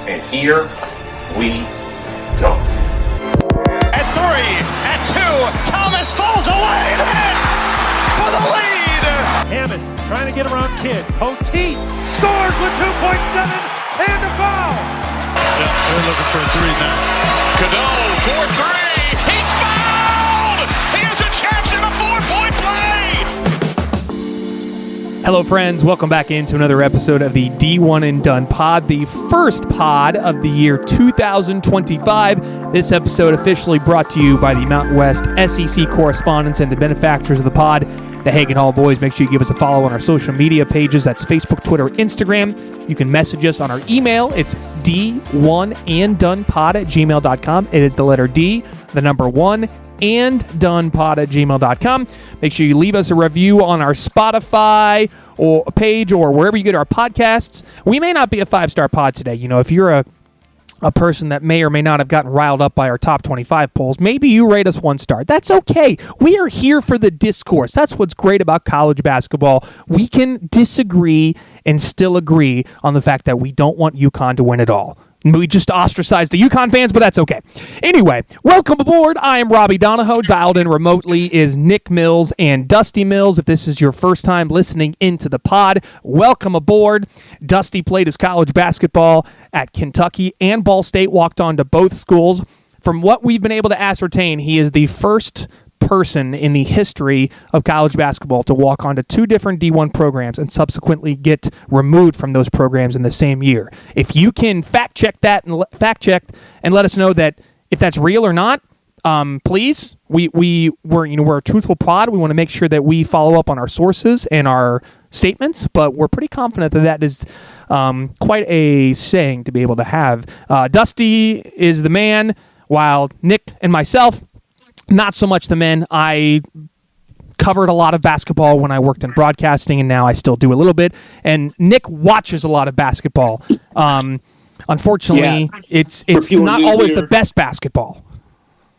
And here we go. At 3, at 2, Thomas falls away and hits for the lead. Hammond trying to get around Kidd. Poteet scores with 2.7 and a foul. They're looking for a 3 now. Cadeau, 4-3. He's fouled. He has a chance in a 4-point play. Hello, friends. Welcome back into another episode of the D1 and Done pod, the first pod of the year 2025. This episode officially brought to you by the Mountain West SEC correspondents and the benefactors of the pod, the Hagen Hall Boys. Make sure you give us a follow on our social media pages. That's Facebook, Twitter, Instagram. You can message us on our email. It's d1anddonepod@gmail.com. It is the letter D, the number 1, and donepod@gmail.com. Make sure you leave us a review on our Spotify or page or wherever you get our podcasts. We may not be a 5-star pod today. You know, if you're a person that may or may not have gotten riled up by our top 25 polls, maybe you rate us 1 star. That's okay. We are here for the discourse. That's what's great about college basketball. We can disagree and still agree on the fact that we don't want UConn to win it all. We just ostracized the UConn fans, but that's okay. Anyway, welcome aboard. I am Robbie Donahoe. Dialed in remotely is Nick Mills and Dusty Mills. If this is your first time listening into the pod, welcome aboard. Dusty played his college basketball at Kentucky and Ball State, walked on to both schools. From what we've been able to ascertain, he is the first person in the history of college basketball to walk onto 2 different D1 programs and subsequently get removed from those programs in the same year. If you can fact check and let us know that if that's real or not, please. We're a truthful pod. We want to make sure that we follow up on our sources and our statements, but we're pretty confident that is quite a saying to be able to have. Dusty is the man, while Nick and myself, not so much the men. I covered a lot of basketball when I worked in broadcasting, and now I still do a little bit. And Nick watches a lot of basketball. Unfortunately, it's not always the best basketball.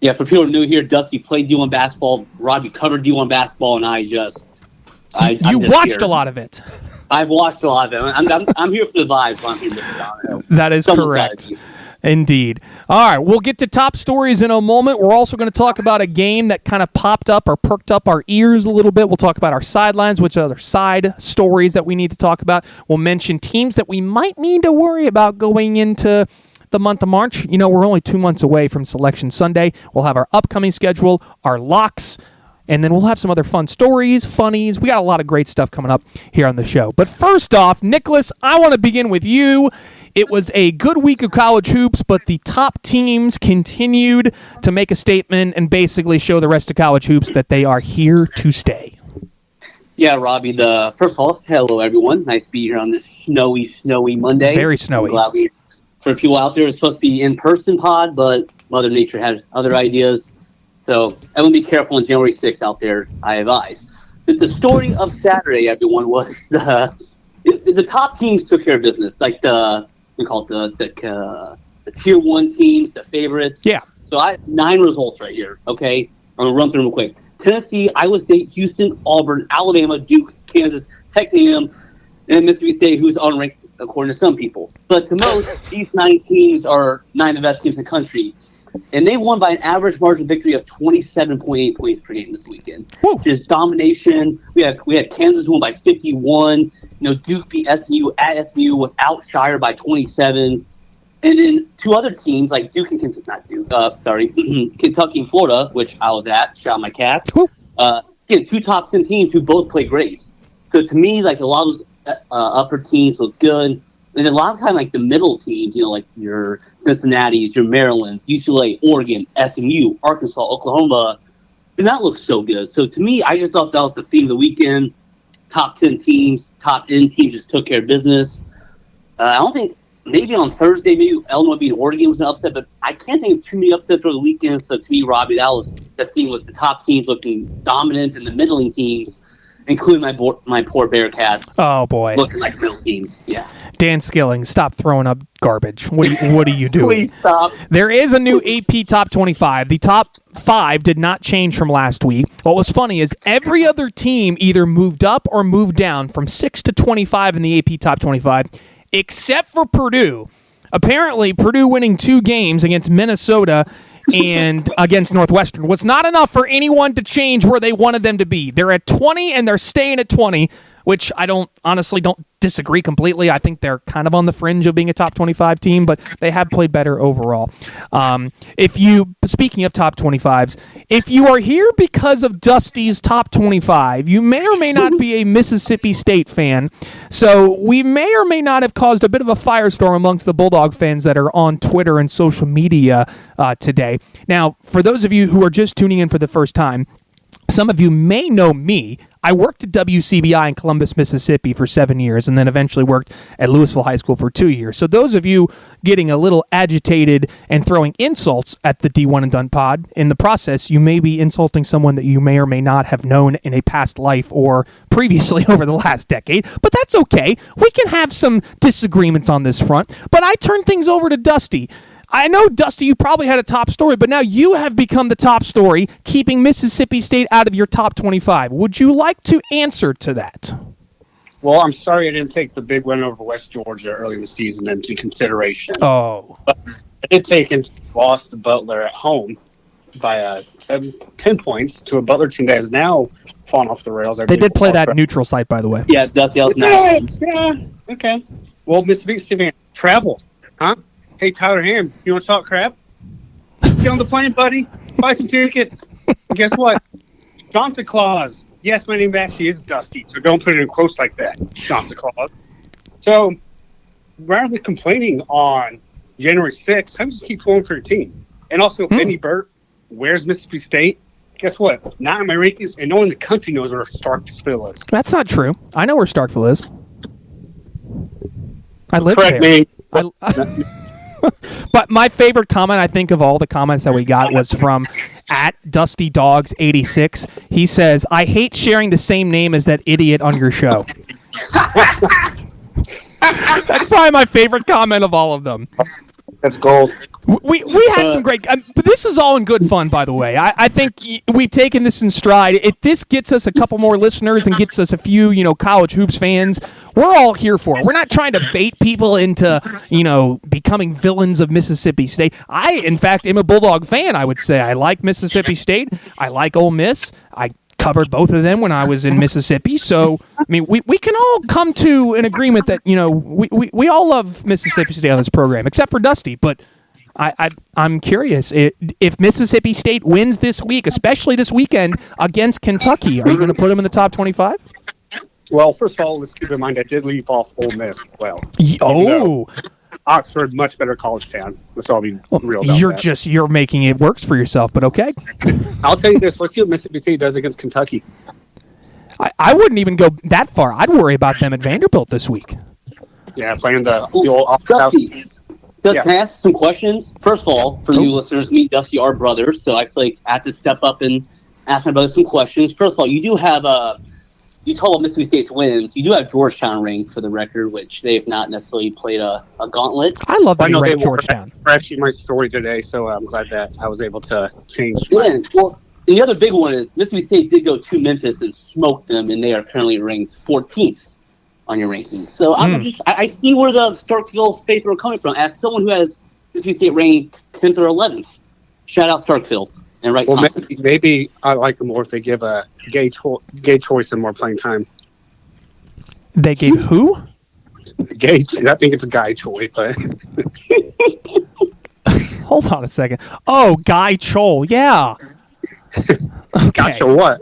Yeah, for people new here, Dusty played D1 basketball. Robbie covered D1 basketball, and you watched a lot of it. I've watched a lot of it. I'm here for the vibes. So I'm here for that is correct. Indeed. All right, we'll get to top stories in a moment. We're also going to talk about a game that kind of popped up or perked up our ears a little bit. We'll talk about our sidelines, which other side stories that we need to talk about. We'll mention teams that we might need to worry about going into the month of March. You know, we're only 2 months away from Selection Sunday. We'll have our upcoming schedule, our locks, and then we'll have some other fun stories, funnies. We got a lot of great stuff coming up here on the show. But first off, Nicholas, I want to begin with you. It was a good week of college hoops, but the top teams continued to make a statement and basically show the rest of college hoops that they are here to stay. Yeah, Robbie, first of all, hello, everyone. Nice to be here on this snowy Monday. Very snowy. For people out there, it's supposed to be in-person pod, but Mother Nature had other ideas. So everyone be careful on January 6th out there, I advise. But the story of Saturday, everyone, was the top teams took care of business, like we call it the tier 1 teams, the favorites. Yeah. So I have 9 results right here, okay? I'm going to run through them real quick. Tennessee, Iowa State, Houston, Auburn, Alabama, Duke, Kansas, Texas A&M, and Mississippi State, who's unranked according to some people. But to most, these 9 teams are 9 of the best teams in the country. And they won by an average margin of victory of 27.8 points per game this weekend. Woo. Just domination. We had Kansas won by 51. Duke beat SMU at SMU without Shire by 27. And then 2 other teams like Duke and Kentucky and Florida, which I was at. Shout out my Cats. Again, 2 top 10 teams who both play great. So to me, like a lot of those upper teams look good. And a lot of time, like the middle teams, like your Cincinnati's, your Maryland's, UCLA, Oregon, SMU, Arkansas, Oklahoma, did not look so good. So to me, I just thought that was the theme of the weekend. Top 10 teams, top end teams just took care of business. I don't think, maybe on Thursday, maybe Illinois beat Oregon was an upset, but I can't think of too many upsets over the weekend. So to me, Robbie, that was the theme, was the top teams looking dominant and the middling teams, including my poor Bearcats. Oh, boy. Looking like real teams, yeah. Dan Skilling, stop throwing up garbage. What are you doing? Please stop. There is a new AP Top 25. The top 5 did not change from last week. What was funny is every other team either moved up or moved down from 6 to 25 in the AP Top 25, except for Purdue. Apparently, Purdue winning 2 games against Minnesota and against Northwestern was not enough for anyone to change where they wanted them to be. They're at 20 and they're staying at 20, which I honestly don't disagree completely. I think they're kind of on the fringe of being a top 25 team, but they have played better overall. Speaking of top 25s, if you are here because of Dusty's top 25, you may or may not be a Mississippi State fan. So we may or may not have caused a bit of a firestorm amongst the Bulldog fans that are on Twitter and social media today. Now, for those of you who are just tuning in for the first time, some of you may know me. I worked at WCBI in Columbus, Mississippi for 7 years and then eventually worked at Louisville High School for 2 years. So those of you getting a little agitated and throwing insults at the D1 and Done pod, in the process, you may be insulting someone that you may or may not have known in a past life or previously over the last decade. But that's okay. We can have some disagreements on this front. But I turn things over to Dusty. I know, Dusty, you probably had a top story, but now you have become the top story, keeping Mississippi State out of your top 25. Would you like to answer to that? Well, I'm sorry I didn't take the big win over West Georgia early in the season into consideration. Oh. But I did take and lost to Butler at home by 10 points to a Butler team that has now fallen off the rails. They did play that neutral site, by the way. Yeah, Dusty, I was not. Yeah, okay. Well, Mississippi State, travel, huh? Hey, Tyler Ham, you want to talk crap? Get on the plane, buddy. Buy some tickets. And guess what? Santa Claus. Yes, my name actually is Dusty, so don't put it in quotes like that. Santa Claus. So, rather than complaining on January 6th, I just keep going for your team. And also, Benny Burt, where's Mississippi State? Guess what? Not in my rankings, and no one in the country knows where Starkville is. That's not true. I know where Starkville is. I live Correct there. me. But my favorite comment, I think, of all the comments that we got was from @DustyDogs86. He says, "I hate sharing the same name as that idiot on your show." That's probably my favorite comment of all of them. That's gold. We had some great, but this is all in good fun, by the way. I think we've taken this in stride. If this gets us a couple more listeners and gets us a few, college hoops fans, we're all here for it. We're not trying to bait people into, becoming villains of Mississippi State. I, in fact, am a Bulldog fan, I would say. I like Mississippi State. I like Ole Miss. I covered both of them when I was in Mississippi. So, I mean, we can all come to an agreement that, we all love Mississippi State on this program, except for Dusty. But I'm curious, if Mississippi State wins this week, especially this weekend against Kentucky, are you going to put them in the top 25? Well, first of all, let's keep in mind I did leave off Ole Miss as well. Oh. Oxford, much better college town. Let's all be real about that. You're making it works for yourself, but okay. I'll tell you this. Let's see what Mississippi State does against Kentucky. I wouldn't even go that far. I'd worry about them at Vanderbilt this week. Yeah, playing the old off-the-house. Can I ask some questions? First of all, for you listeners, me and Dusty are brothers, so I feel like I have to step up and ask my brother some questions. First of all, you do have you told Mississippi State's wins. You do have Georgetown ranked for the record, which they have not necessarily played a gauntlet. I love that you ranked Georgetown. Actually, my story today, so I'm glad that I was able to change. Yeah, well, the other big one is Mississippi State did go to Memphis and smoke them, and they are currently ranked 14th on your rankings. So I see where the Starkville faith are coming from. As someone who has Mississippi State ranked 10th or 11th, shout out Starkville. And right, well, maybe I like them more if they give a gay choice and more playing time. They gave who? Gay. I think it's a guy choice, but hold on a second. Oh, Guy Chol, yeah. Okay. Gotcha. What?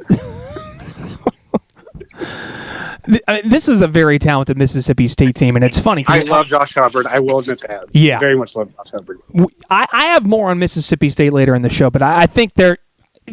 I mean, this is a very talented Mississippi State team, and it's funny. I love Josh Hubbard. I will admit that. Yeah. Very much love Josh Hubbard. I have more on Mississippi State later in the show, but I think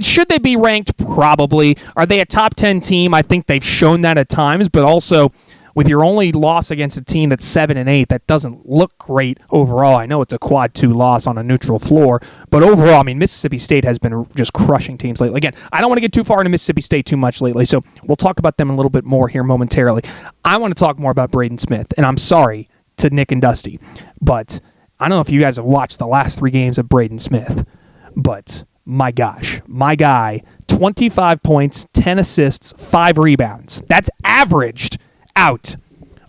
should they be ranked? Probably. Are they a top 10 team? I think they've shown that at times, but also with your only loss against a team that's 7-8, that doesn't look great overall. I know it's a quad 2 loss on a neutral floor, but overall, I mean, Mississippi State has been just crushing teams lately. Again, I don't want to get too far into Mississippi State too much lately, so we'll talk about them a little bit more here momentarily. I want to talk more about Braden Smith, and I'm sorry to Nick and Dusty, but I don't know if you guys have watched the last 3 games of Braden Smith, but my gosh, my guy, 25 points, 10 assists, 5 rebounds. That's averaged out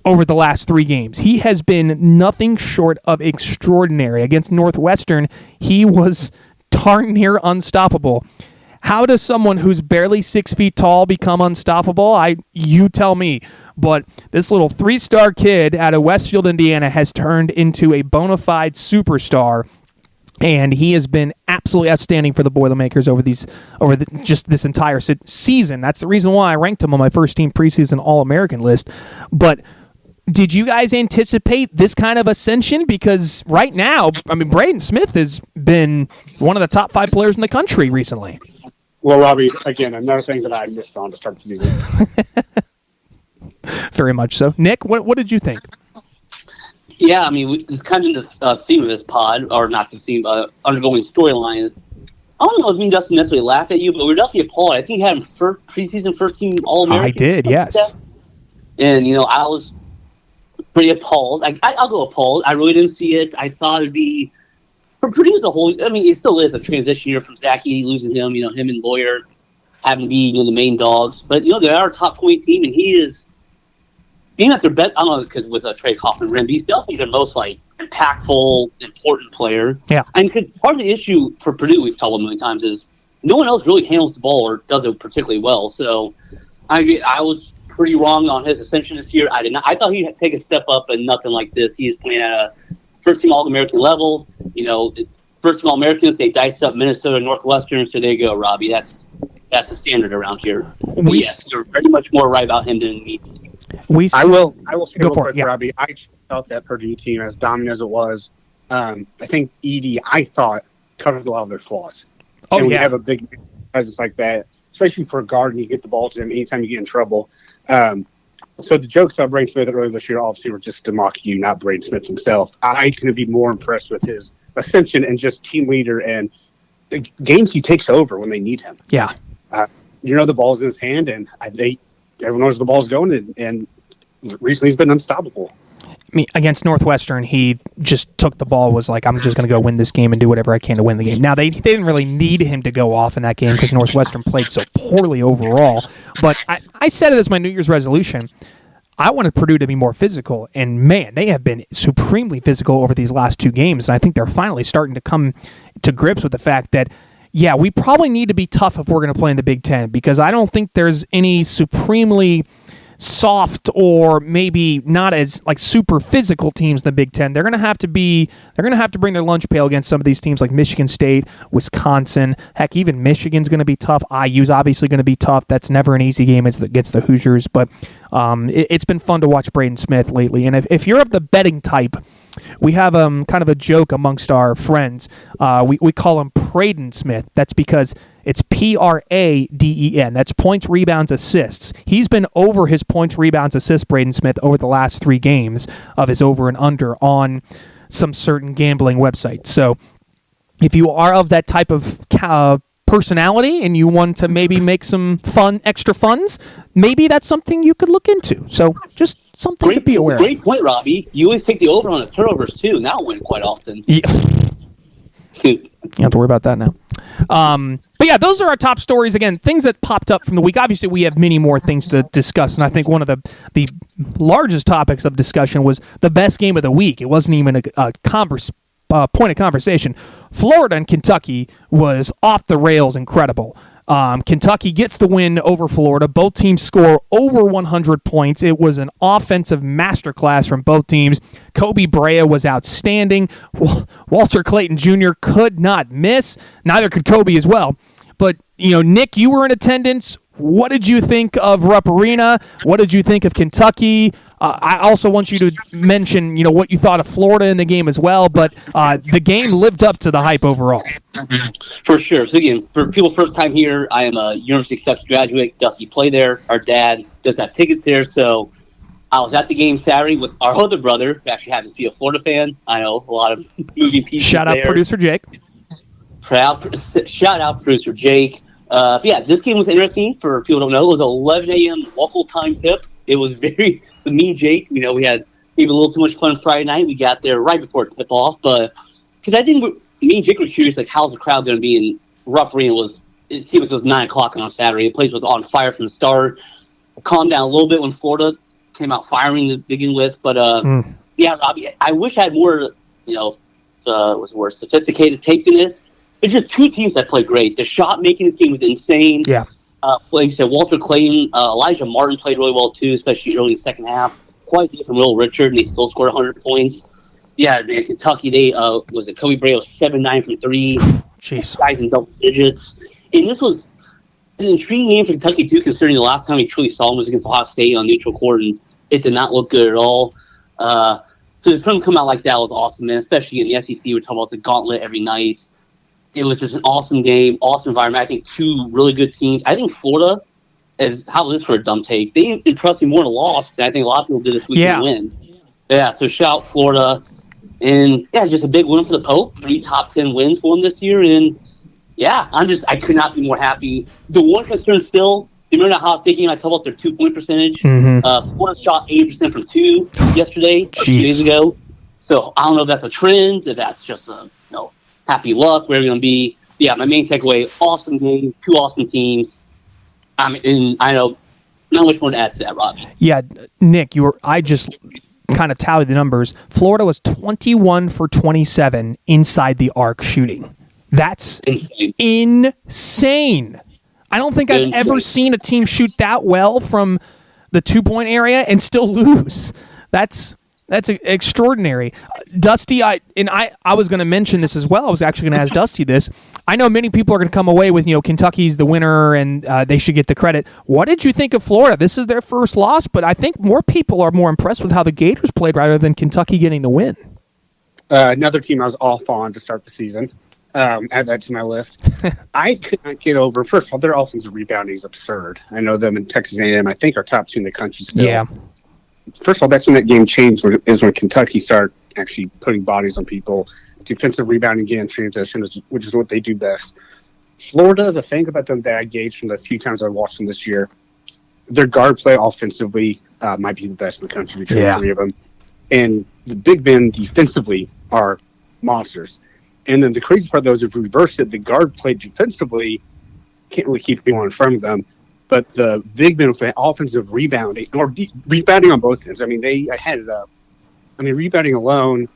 over the last 3 games. He has been nothing short of extraordinary. Against Northwestern, he was darn near unstoppable. How does someone who's barely 6 feet tall become unstoppable? You tell me. But this little 3-star kid out of Westfield, Indiana, has turned into a bona fide superstar, and he has been absolutely outstanding for the Boilermakers over just this entire season. That's the reason why I ranked him on my first team preseason All-American list. But did you guys anticipate this kind of ascension? Because right now, I mean, Braden Smith has been one of the top 5 players in the country recently. Well, Robbie, again, another thing that I missed on to start the season. Very much so. Nick, what did you think? Yeah, I mean, it's kind of the theme of this pod, or not the theme, undergoing storyline is, I don't know if me and Justin necessarily laughed at you, but we're definitely appalled. I think he had him preseason first team All-American. I did, yes. And, I was pretty appalled. I'll go appalled. I really didn't see it. I thought it'd be, for Purdue as a whole, I mean, it still is a transition year from Zach Edey losing him, him and Lawyer having to be, the main dogs. But, they are a top 20 team, and he is, being at their best, I don't know, because with Trey Kaufman, he's definitely the most, impactful, important player. Yeah. And because part of the issue for Purdue, we've told them a million times, is no one else really handles the ball or does it particularly well. So I was pretty wrong on his ascension this year. I did not. I thought he'd take a step up, and nothing like this. He is playing at a first-team All-American level. First-team All-Americans, they diced up Minnesota and Northwestern, so there you go, Robbie. That's the standard around here. Yes, you're very much more right about him than me. I will say go real for quick, it, yeah. Robbie. I felt that Purdue team, as dominant as it was, I think Edey, I thought, covered a lot of their flaws. Oh, and when yeah. you have a big presence like that, especially for a guard, and you get the ball to him anytime you get in trouble. So the jokes about Braden Smith earlier this year obviously were just to mock you, not Braden Smith himself. I couldn't be more impressed with his ascension and just team leader and the games he takes over when they need him. Yeah. The ball's in his hand, and everyone knows the ball's going, and recently he's been unstoppable. I mean, against Northwestern, he just took the ball, was like, I'm just going to go win this game and do whatever I can to win the game. Now, they didn't really need him to go off in that game because Northwestern played so poorly overall. But I said it as my New Year's resolution. I wanted Purdue to be more physical, and man, they have been supremely physical over these last 2 games, and I think they're finally starting to come to grips with the fact that, yeah, we probably need to be tough if we're going to play in the Big Ten, because I don't think there's any supremely soft or maybe not as super physical teams in the Big Ten. They're going to have to bring their lunch pail against some of these teams like Michigan State, Wisconsin. Heck, even Michigan's going to be tough. IU's obviously going to be tough. That's never an easy game against the Hoosiers, but it's been fun to watch Braden Smith lately. And if you're of the betting type, we have kind of a joke amongst our friends. We call him Praden Smith. That's because it's Praden. That's points, rebounds, assists. He's been over his points, rebounds, assists, Braden Smith, over the last 3 games of his over and under on some certain gambling websites. So if you are of that type of personality and you want to maybe make some extra funds, maybe that's something you could look into. So just something to be aware of. Great point, Robbie. You always take the over on the turnovers, too, and that'll win quite often. Yeah. You don't have to worry about that now. But yeah, those are our top stories. Again, things that popped up from the week. Obviously, we have many more things to discuss, and I think one of the largest topics of discussion was the best game of the week. It wasn't even a point of conversation. Florida and Kentucky was off the rails incredible. Kentucky gets the win over Florida. Both teams score over 100 points. It was an offensive masterclass from both teams. Kobe Brea was outstanding. Walter Clayton Jr. could not miss. Neither could Kobe as well. But, Nick, you were in attendance. What did you think of Rupp Arena? What did you think of Kentucky? I also want you to mention, what you thought of Florida in the game as well. But the game lived up to the hype overall. For sure. So again, for people first time here, I am a University of Kentucky graduate. Dusty play there. Our dad does have tickets there. So I was at the game Saturday with our other brother, who actually happens to be a Florida fan. I know a lot of moving pieces. Shout out producer Jake. Shout out producer Jake. But yeah, this game was interesting. For people who don't know, it was 11 a.m. local time tip. It was very, so me and Jake, we had maybe a little too much fun Friday night. We got there right before tip off, but because I think me and Jake were curious, how's the crowd going to be? And Rupp Arena it seemed like it was 9 o'clock on Saturday. The place was on fire from the start. Calmed down a little bit when Florida came out firing to begin with. But yeah, Robbie, I wish I had more, what's the word, sophisticated take to this. It's just two teams that played great. The shot making this game was insane. Yeah. Like you said, Walter Clayton, Elijah Martin played really well too, especially early in the second half. Quite different from Will Richard, and they still scored 100 points. Yeah, man, Kentucky, they Kobe Bryant 7-9 from 3. Jeez. Guys in double digits. And this was an intriguing game for Kentucky too, considering the last time we truly saw them was against Ohio State on neutral court, and it did not look good at all. So for them to come out like that was awesome, man. Especially in the SEC, we're talking about the gauntlet every night. It was just an awesome game, awesome environment. I think two really good teams. I think Florida is, how is this for a dumb take? They impressed me more in a loss than I think a lot of people did this week to win. Yeah, so shout out Florida. And yeah, just a big win for the Pope. 3 top 10 wins for him this year. And yeah, I could not be more happy. The one concern still, you remember that Ohio State game I talked about their 2-point percentage? Florida shot 80% from 2 yesterday, 2 days ago. So I don't know if that's a trend, if that's just a happy luck, wherever you're going to be. Yeah, my main takeaway, awesome game, 2 awesome teams. And I know not much more to add to that, Robbie. Yeah, Nick, I just kind of tallied the numbers. Florida was 21 for 27 inside the arc shooting. That's insane. I don't think I've ever seen a team shoot that well from the 2-point area and still lose. That's extraordinary. Dusty, I was going to mention this as well. I was actually going to ask Dusty this. I know many people are going to come away with, Kentucky's the winner and they should get the credit. What did you think of Florida? This is their first loss, but I think more people are more impressed with how the Gators played rather than Kentucky getting the win. Another team I was off on to start the season. Add that to my list. I could not get over, first of all, their offensive rebounding is absurd. I know them in Texas A&M, I think, are top 2 in the country still. Yeah. First of all, that's when that game changed, is when Kentucky started actually putting bodies on people. Defensive rebounding again, transition, which is what they do best. Florida, the thing about them that I gauged from the few times I watched them this year, their guard play offensively might be the best in the country between the 3 of them. And the big men defensively are monsters. And then the crazy part, though, is if we reverse it, the guard play defensively can't really keep anyone in front of them. But the big men with the offensive rebounding, or rebounding on both ends. I mean, rebounding alone,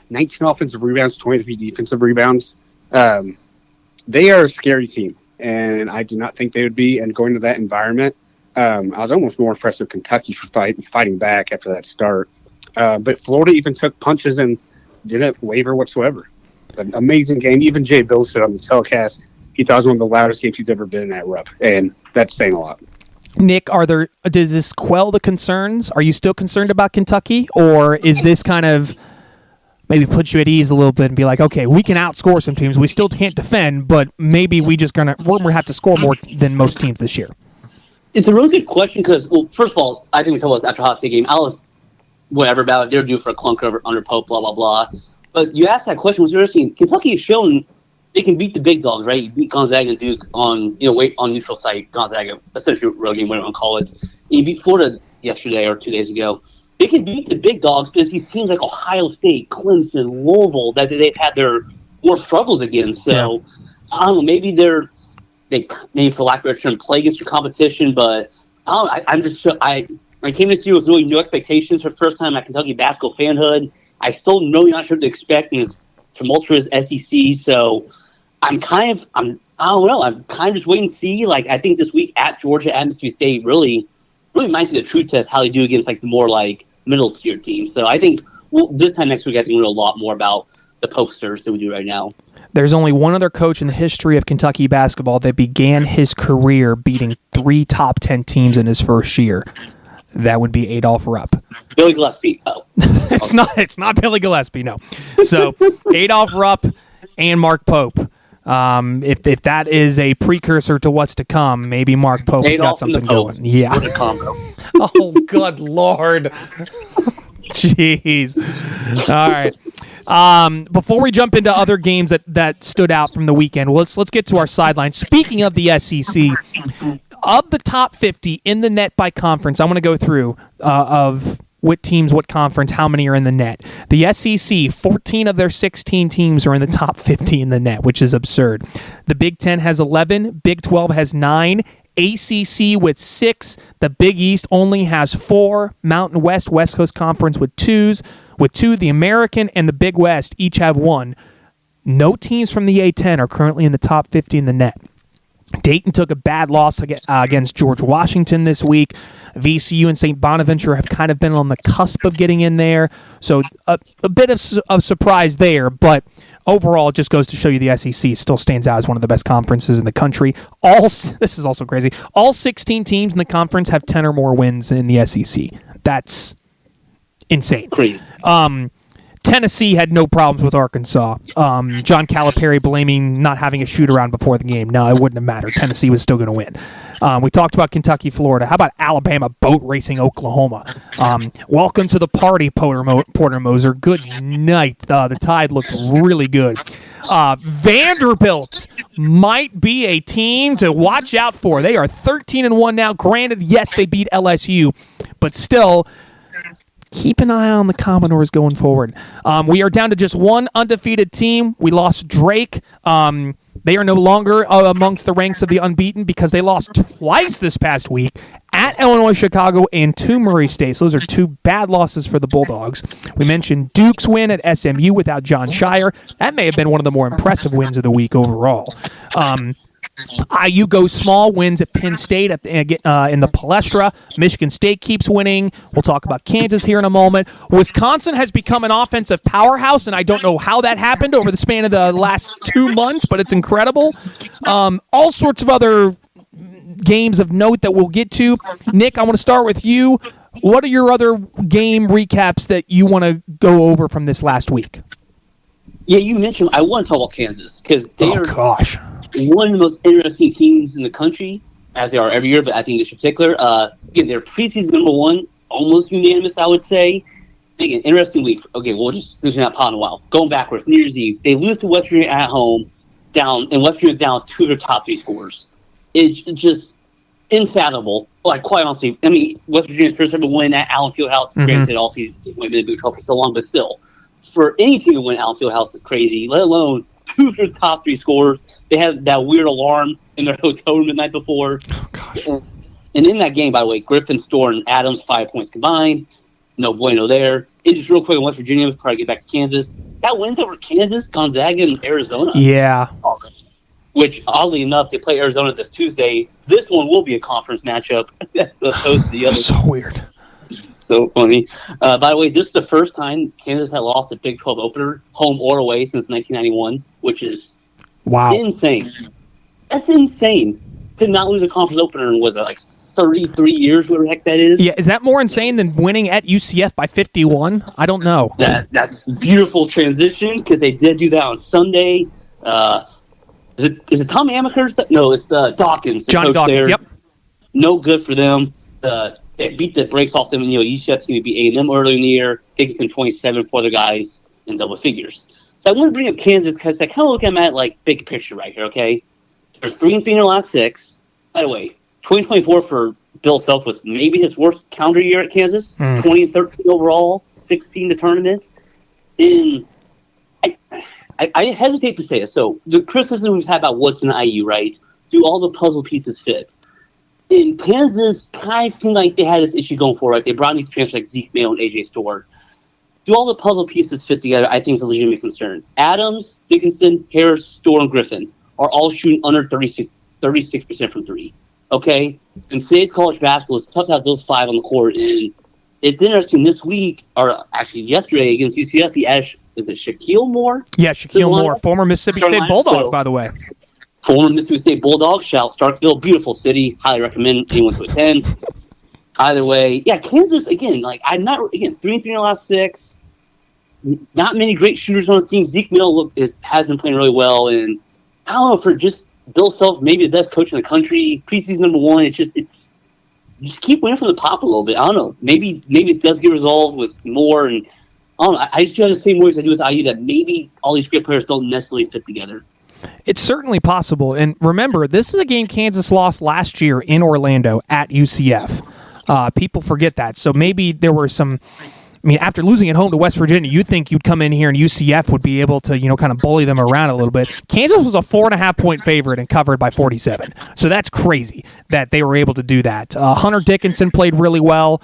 19 offensive rebounds, 23 defensive rebounds. They are a scary team, and I did not think they would be. And going to that environment, I was almost more impressed with Kentucky for fighting back after that start. But Florida even took punches and didn't waver whatsoever. An amazing game. Even Jay Bill said on the telecast, he thought it was one of the loudest games he's ever been at Rupp, and that's saying a lot. Nick, does this quell the concerns? Are you still concerned about Kentucky, or is this kind of maybe put you at ease a little bit and be like, okay, we can outscore some teams, we still can't defend, but maybe we're gonna have to score more than most teams this year? It's a really good question because, well, first of all, I think we told us after Ohio State game, I was whatever about it. They're due for a clunker under Pope, blah blah blah. But you asked that question, was interesting. Kentucky has shown they can beat the big dogs, right? You beat Gonzaga and Duke on neutral site. Gonzaga, essentially road game, whatever you want to call it. And you beat Florida yesterday or 2 days ago. They can beat the big dogs because these teams like Ohio State, Clemson, Louisville that they've had their more struggles against. So I don't know. Maybe maybe for lack of a better term, play against your competition. But I came this year with really no expectations for the first time in my Kentucky basketball fanhood. I still really not sure what to expect in this tumultuous SEC. So I don't know. I'm kind of just waiting to see. Like, I think this week at Georgia, at Mississippi State really might be the true test how they do against like the more like middle tier teams. So I think this time next week I think we'll know a lot more about the posters that we do right now. There's only one other coach in the history of Kentucky basketball that began his career beating 3 top 10 teams in his first year. That would be Adolph Rupp. Billy Gillespie. Oh. It's not Billy Gillespie, no. So Adolph Rupp and Mark Pope. If that is a precursor to what's to come, maybe Mark Pope has got something going. Yeah. Oh, good Lord. Jeez. All right. Before we jump into other games that stood out from the weekend, let's get to our sideline. Speaking of the SEC, of the top 50 in the net by conference, I want to go through of what teams, what conference, how many are in the net. The SEC, 14 of their 16 teams are in the top 50 in the net, which is absurd. The Big Ten has 11, Big 12 has 9, ACC with 6. The Big East only has 4. Mountain West, West Coast Conference with 2. The American and the Big West each have 1. No teams from the A10 are currently in the top 50 in the net. Dayton took a bad loss against George Washington this week. VCU and St. Bonaventure have kind of been on the cusp of getting in there. So a bit of surprise there, but overall it just goes to show you the SEC still stands out as one of the best conferences in the country. This is also crazy. All 16 teams in the conference have 10 or more wins in the SEC. That's insane. Crazy. Tennessee had no problems with Arkansas. John Calipari blaming not having a shoot-around before the game. No, it wouldn't have mattered. Tennessee was still going to win. We talked about Kentucky, Florida. How about Alabama boat racing Oklahoma? Welcome to the party, Porter Moser. Good night. The Tide looked really good. Vanderbilt might be a team to watch out for. They are 13-1 now. Granted, yes, they beat LSU, but still, keep an eye on the Commodores going forward. We are down to just one undefeated team. We lost Drake. They are no longer amongst the ranks of the unbeaten because they lost twice this past week at Illinois, Chicago, and to Murray State. So those are 2 bad losses for the Bulldogs. We mentioned Duke's win at SMU without John Shire. That may have been one of the more impressive wins of the week overall. IU goes small, wins at Penn State in the Palestra. Michigan State keeps winning. We'll talk about Kansas here in a moment. Wisconsin has become an offensive powerhouse, and I don't know how that happened over the span of the last 2 months, but it's incredible. All sorts of other games of note that we'll get to. Nick, I want to start with you. What are your other game recaps that you want to go over from this last week? Yeah, you mentioned I want to talk about Kansas because they are one of the most interesting teams in the country, as they are every year, but I think this in particular. Again, they're preseason number 1, almost unanimous, I would say. Again, interesting week. Okay, we'll just switching that pot in a while. Going backwards, New Year's Eve, they lose to West Virginia at home, and West Virginia's down 2 of their top 3 scorers. It's just unfathomable. Like, quite honestly, I mean, West Virginia's first ever win at Allen Fieldhouse. Granted, all season went to the Big 12 for so long, but still, for any team to win Allen Fieldhouse is crazy, let alone 2 of their top 3 scorers. They had that weird alarm in their hotel room the night before. Oh, gosh. And in that game, by the way, Griffin, Storr, and Adams, 5 points combined. No bueno there. And just real quick on West Virginia before I get back to Kansas. That wins over Kansas, Gonzaga, and Arizona. Yeah. Which, oddly enough, they play Arizona this Tuesday. This one will be a conference matchup as opposed to the other. So weird. So funny. By the way, this is the first time Kansas had lost a Big 12 opener, home or away, since 1991, which is insane. That's insane. To not lose a conference opener in, was it like 33 years, whatever the heck that is? Yeah, is that more insane than winning at UCF by 51? I don't know. That's beautiful transition, because they did do that on Sunday. Is it Tom Amaker? No, it's Dawkins. Johnny Dawkins, yep. No good for them. They beat the brakes off them. UCF team to beat A&M earlier in the year. Dixon 27 for the guys in double figures. So I want to bring up Kansas because I kind of look at them at like big picture right here, okay? They're 3-3 in their last 6. By the way, 2024 for Bill Self was maybe his worst calendar year at Kansas. 20-13 overall, 16 to tournament. And I hesitate to say it. So the criticism we've had about what's in IU, right? Do all the puzzle pieces fit? In Kansas, kind of seemed like they had this issue going for it. Right? They brought in these transfers like Zeke Mayo and AJ Storr. Do all the puzzle pieces fit together? I think is a legitimate concern. Adams, Dickinson, Harris, Storr, and Griffin are all shooting under 36% from 3. Okay? In today's college basketball, it's tough to have those 5 on the court. And it's interesting this week, or actually yesterday against UCF, he added, is it Shaquille Moore? Yeah, Shaquille Moore, former Mississippi State Bulldog, by the way. Former Mississippi State Bulldog, shout Starkville, beautiful city. Highly recommend anyone to attend. Either way, yeah, Kansas, again, 3-3 in their last 6. Not many great shooters on the team. Zeke Mill has been playing really well. And I don't know, for just Bill Self, maybe the best coach in the country, preseason number 1, it's just keep winning from the top a little bit. I don't know. Maybe it does get resolved with more. And I don't know. I just feel the same ways I do with IU that maybe all these great players don't necessarily fit together. It's certainly possible. And remember, this is a game Kansas lost last year in Orlando at UCF. People forget that. So maybe there were some I mean, after losing at home to West Virginia, you'd think you'd come in here and UCF would be able to, kind of bully them around a little bit. Kansas was a 4.5-point favorite and covered by 47. So that's crazy that they were able to do that. Hunter Dickinson played really well.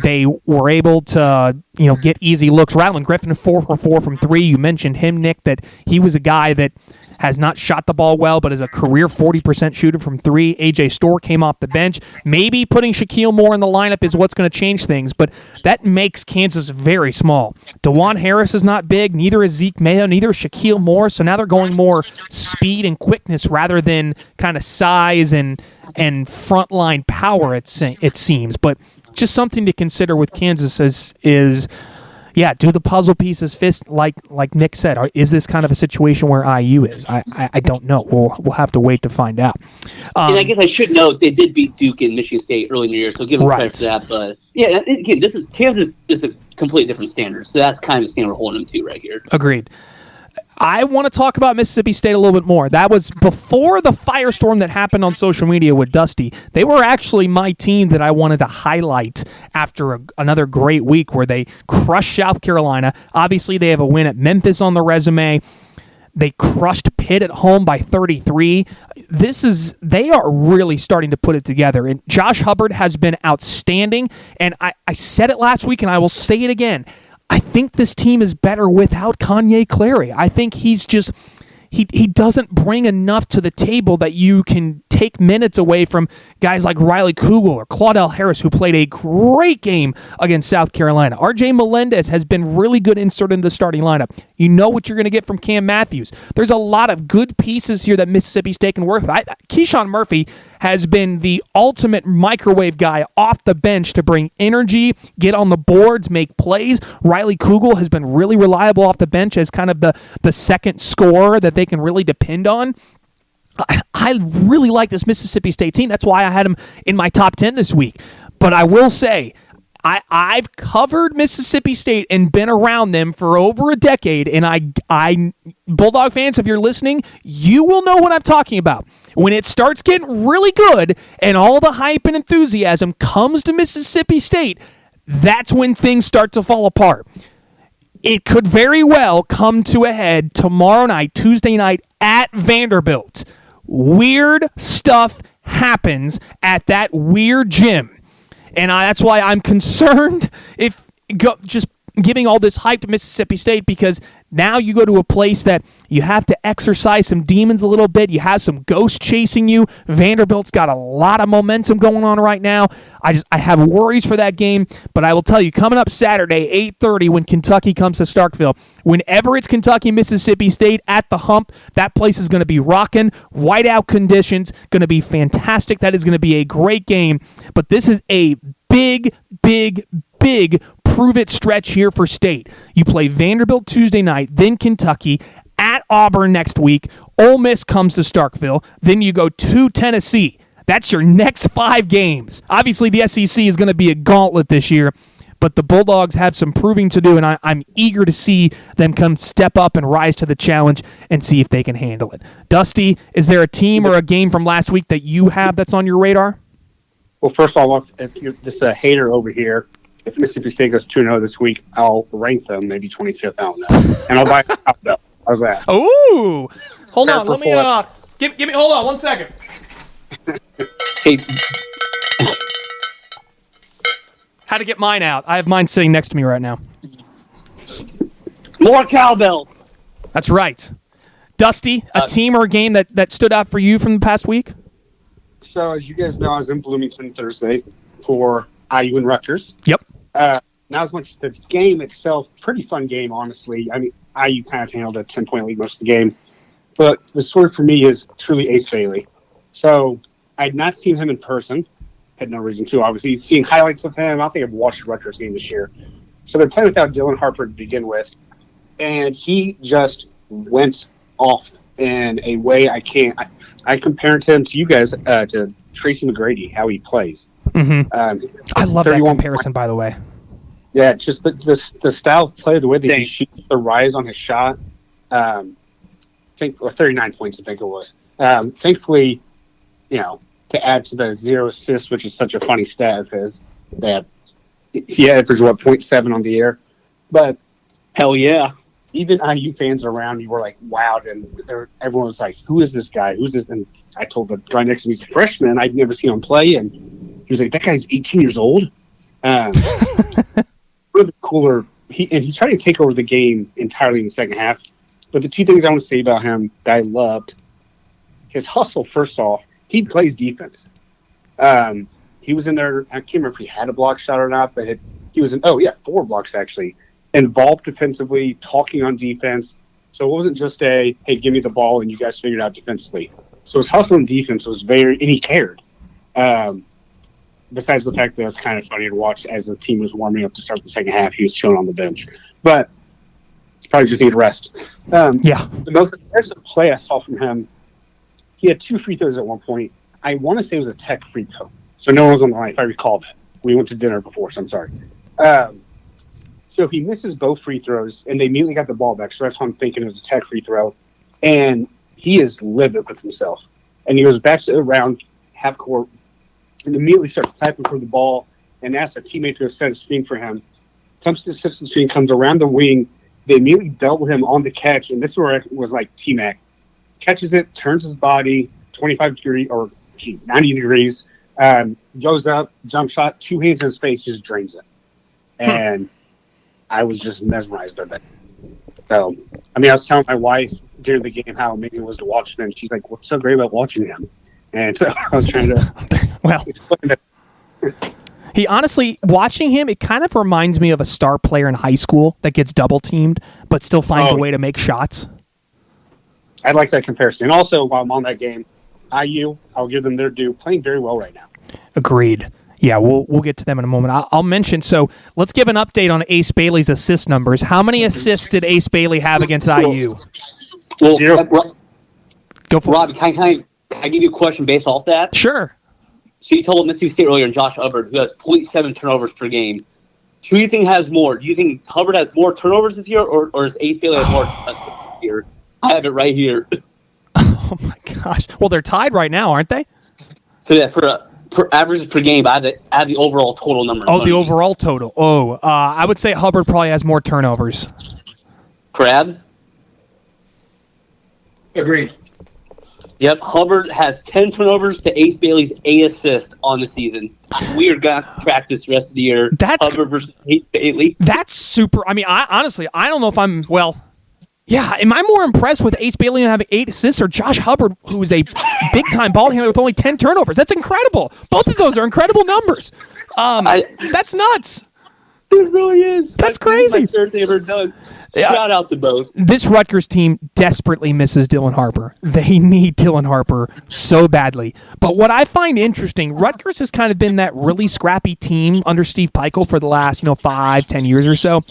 They were able to, get easy looks. Rattling Griffin 4 for 4 from 3. You mentioned him, Nick, that he was a guy that has not shot the ball well, but is a career 40% shooter from 3. A.J. Storr came off the bench. Maybe putting Shaquille Moore in the lineup is what's going to change things, but that makes Kansas very small. DeJuan Harris is not big. Neither is Zeke Mayo. Neither is Shaquille Moore. So now they're going more speed and quickness rather than kind of size and frontline power, it seems. But just something to consider with Kansas is do the puzzle pieces fit like Nick said? Is this kind of a situation where IU is? I don't know. We'll have to wait to find out. And I guess I should note they did beat Duke and Michigan State early in the year, so give them credit for that. But again, Kansas is a completely different standard, so that's kind of the standard we're holding them to right here. Agreed. I want to talk about Mississippi State a little bit more. That was before the firestorm that happened on social media with Dusty. They were actually my team that I wanted to highlight after another great week where they crushed South Carolina. Obviously, they have a win at Memphis on the resume. They crushed Pitt at home by 33. They are really starting to put it together. And Josh Hubbard has been outstanding. And I said it last week, and I will say it again. I think this team is better without Kanye Clary. I think he's just he doesn't bring enough to the table that you can take minutes away from guys like Riley Kugel or Claudell Harris, who played a great game against South Carolina. RJ Melendez has been really good inserted in the starting lineup. You know what you're going to get from Cam Matthews. There's a lot of good pieces here that Mississippi State can work with. Keyshawn Murphy has been the ultimate microwave guy off the bench to bring energy, get on the boards, make plays. Riley Kugel has been really reliable off the bench as kind of the second scorer that they can really depend on. I really like this Mississippi State team. That's why I had them in my top 10 this week. But I will say, I've covered Mississippi State and been around them for over a decade, and I Bulldog fans, if you're listening, you will know what I'm talking about. When it starts getting really good and all the hype and enthusiasm comes to Mississippi State, that's when things start to fall apart. It could very well come to a head tomorrow night, Tuesday night, at Vanderbilt. Weird stuff happens at that weird gym. And that's why I'm concerned just giving all this hype to Mississippi State, because now you go to a place that you have to exercise some demons a little bit. You have some ghosts chasing you. Vanderbilt's got a lot of momentum going on right now. I have worries for that game, but I will tell you, coming up Saturday, 8:30, when Kentucky comes to Starkville, whenever it's Kentucky, Mississippi State at the hump, that place is going to be rocking. Whiteout conditions, going to be fantastic. That is going to be a great game, but this is a big prove-it stretch here for State. You play Vanderbilt Tuesday night, then Kentucky, at Auburn next week. Ole Miss comes to Starkville. Then you go to Tennessee. That's your next 5 games. Obviously, the SEC is going to be a gauntlet this year, but the Bulldogs have some proving to do, and I'm eager to see them come step up and rise to the challenge and see if they can handle it. Dusty, is there a team or a game from last week that you have that's on your radar? Well, first of all, if you're just a hater over here, if Mississippi State goes 2-0 this week, I'll rank them maybe 25th. I don't know, and I'll buy a cowbell. How's that? Ooh, hold on. Let me give me. Hold on, 1 second. Hey, How to get mine out? I have mine sitting next to me right now. more cowbell. That's right. Dusty, a team or a game that stood out for you from the past week? So, as you guys know, I was in Bloomington Thursday for IU and Rutgers. Yep. Not as much the game itself, pretty fun game, honestly. I mean, IU kind of handled a 10-point lead most of the game. But the story for me is truly Ace Bailey. So, I had not seen him in person. Had no reason to, obviously. Seeing highlights of him, I don't think I've watched the Rutgers game this year. So, they're playing without Dylan Harper to begin with. And he just went off in a way I can't. I compared him to you guys, to Tracy McGrady, how he plays. Mm-hmm. I love that comparison, by the way. Yeah, just the style of play, the way that he shoots, the rise on his shot. I think 39 points, I think it was. Thankfully, to add to the 0 assists, which is such a funny stat of his, that he averaged, 0.7 on the year. But, hell yeah. Even IU fans around me were like, wow. And everyone was like, who is this guy? Who's this? And I told the guy next to me, he's a freshman. I'd never seen him play. And he was like, that guy's 18 years old. Really cooler. He tried to take over the game entirely in the second half. But the two things I want to say about him that I loved, his hustle, first off, he plays defense. He was in there, I can't remember if he had a block shot or not, but he was in, 4 blocks actually. Involved defensively, talking on defense. So it wasn't just hey, give me the ball and you guys figure it out defensively. So his hustle and defense was and he cared. Besides the fact that it was kind of funny to watch as the team was warming up to start the second half, he was chilling on the bench. But probably just need rest. The most impressive play I saw from him, he had 2 free throws at one point. I want to say it was a tech free throw. So no one was on the line, if I recall that. We went to dinner before, so I'm sorry. So he misses both free throws, and they immediately got the ball back. So that's why I'm thinking it was a tech free throw. And he is livid with himself. And he goes back to around half court and immediately starts typing for the ball and asks a teammate to set a screen for him. Comes to the 6th screen, comes around the wing. They immediately double him on the catch, and this is where it was like T-Mac. Catches it, turns his body 90 degrees, goes up, jump shot, 2 hands in his face, just drains it. And I was just mesmerized by that. So, I was telling my wife during the game how amazing it was to watch him, and she's like, what's so great about watching him? And so I was trying to explain that. He honestly, watching him, it kind of reminds me of a star player in high school that gets double teamed, but still finds a way to make shots. I like that comparison. And also, while I'm on that game, IU, I'll give them their due, playing very well right now. Agreed. Yeah, we'll get to them in a moment. I'll mention, so let's give an update on Ace Bailey's assist numbers. How many assists did Ace Bailey have against IU? Well, 0. Go for Rob, can I give you a question based off that? Sure. So you told Mississippi State earlier, and Josh Hubbard, who has 0.7 turnovers per game. Who do you think has more? Do you think Hubbard has more turnovers this year, or does Ace Bailey have more assists this year? I have it right here. Oh, my gosh. Well, they're tied right now, aren't they? So, yeah, for averages per game, I have the overall total number. Oh, the overall total. I would say Hubbard probably has more turnovers. Crab? Agreed. Yep, Hubbard has 10 turnovers to Ace Bailey's 8 assists on the season. We are going to track this the rest of the year. Hubbard versus Ace Bailey. That's super. I don't know if I'm, am I more impressed with Ace Bailey having 8 assists or Josh Hubbard, who is a big-time ball handler with only 10 turnovers? That's incredible. Both of those are incredible numbers. That's nuts. It really is. That's crazy. My third thing ever done. Yeah. Shout out to both. This Rutgers team desperately misses Dylan Harper. They need Dylan Harper so badly. But what I find interesting, Rutgers has kind of been that really scrappy team under Steve Peichel for the last 5-10 years or so.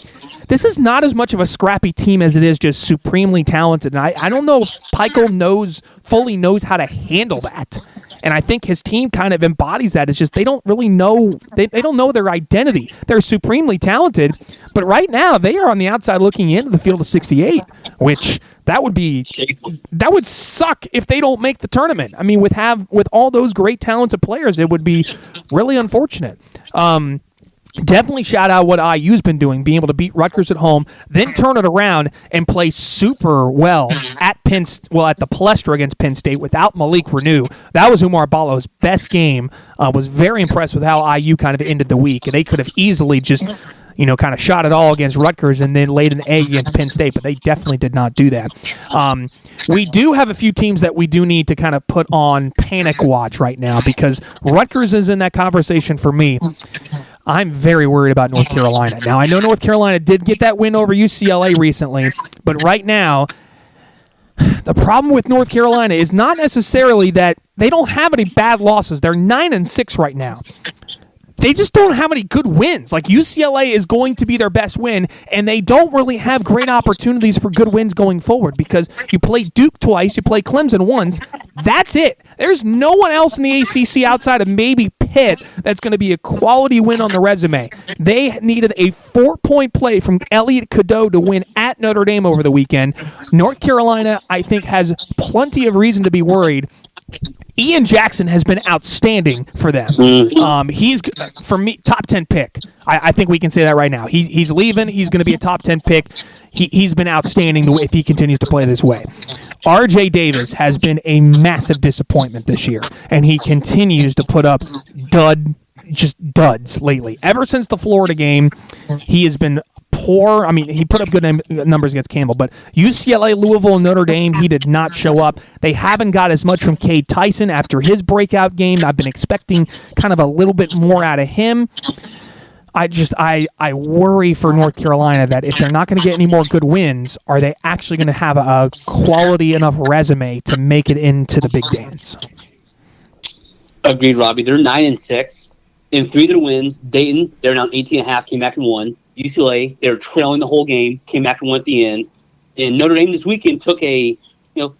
This is not as much of a scrappy team as it is just supremely talented. And I don't know if Peichel fully knows how to handle that. And I think his team kind of embodies that. It's just they don't really know. They don't know their identity. They're supremely talented, but right now they are on the outside looking into the field of 68, which that would suck if they don't make the tournament. I mean, with all those great talented players, it would be really unfortunate. Definitely shout out what IU's been doing, being able to beat Rutgers at home, then turn it around and play super well at the Palestra against Penn State without Malik Renew. That was Umar Ballo's best game. Was very impressed with how IU kind of ended the week. And they could have easily just, kind of shot it all against Rutgers and then laid an egg against Penn State, but they definitely did not do that. We do have a few teams that we do need to kind of put on panic watch right now because Rutgers is in that conversation for me. I'm very worried about North Carolina. Now, I know North Carolina did get that win over UCLA recently, but right now, the problem with North Carolina is not necessarily that they don't have any bad losses. They're 9-6 right now. They just don't have any good wins. Like UCLA is going to be their best win, and they don't really have great opportunities for good wins going forward because you play Duke twice, you play Clemson once. That's it. There's no one else in the ACC outside of maybe Pitt that's going to be a quality win on the resume. They needed a 4-point play from Elliot Cadeau to win at Notre Dame over the weekend. North Carolina, I think, has plenty of reason to be worried. Ian Jackson has been outstanding for them. He's, for me, top 10 pick. I think we can say that right now. He's leaving. He's going to be a top 10 pick. He's been outstanding if he continues to play this way. RJ Davis has been a massive disappointment this year, and he continues to put up duds lately. Ever since the Florida game, he has been poor. I mean, he put up good numbers against Campbell, but UCLA, Louisville, and Notre Dame, he did not show up. They haven't got as much from Cade Tyson after his breakout game. I've been expecting kind of a little bit more out of him. I worry for North Carolina that if they're not going to get any more good wins, are they actually going to have a quality enough resume to make it into the big dance? Agreed, Robbie. They're 9-6. In 3 of their wins, Dayton, they're now 18.5, came back and won. UCLA, they were trailing the whole game, came back and won at the end. And Notre Dame this weekend took a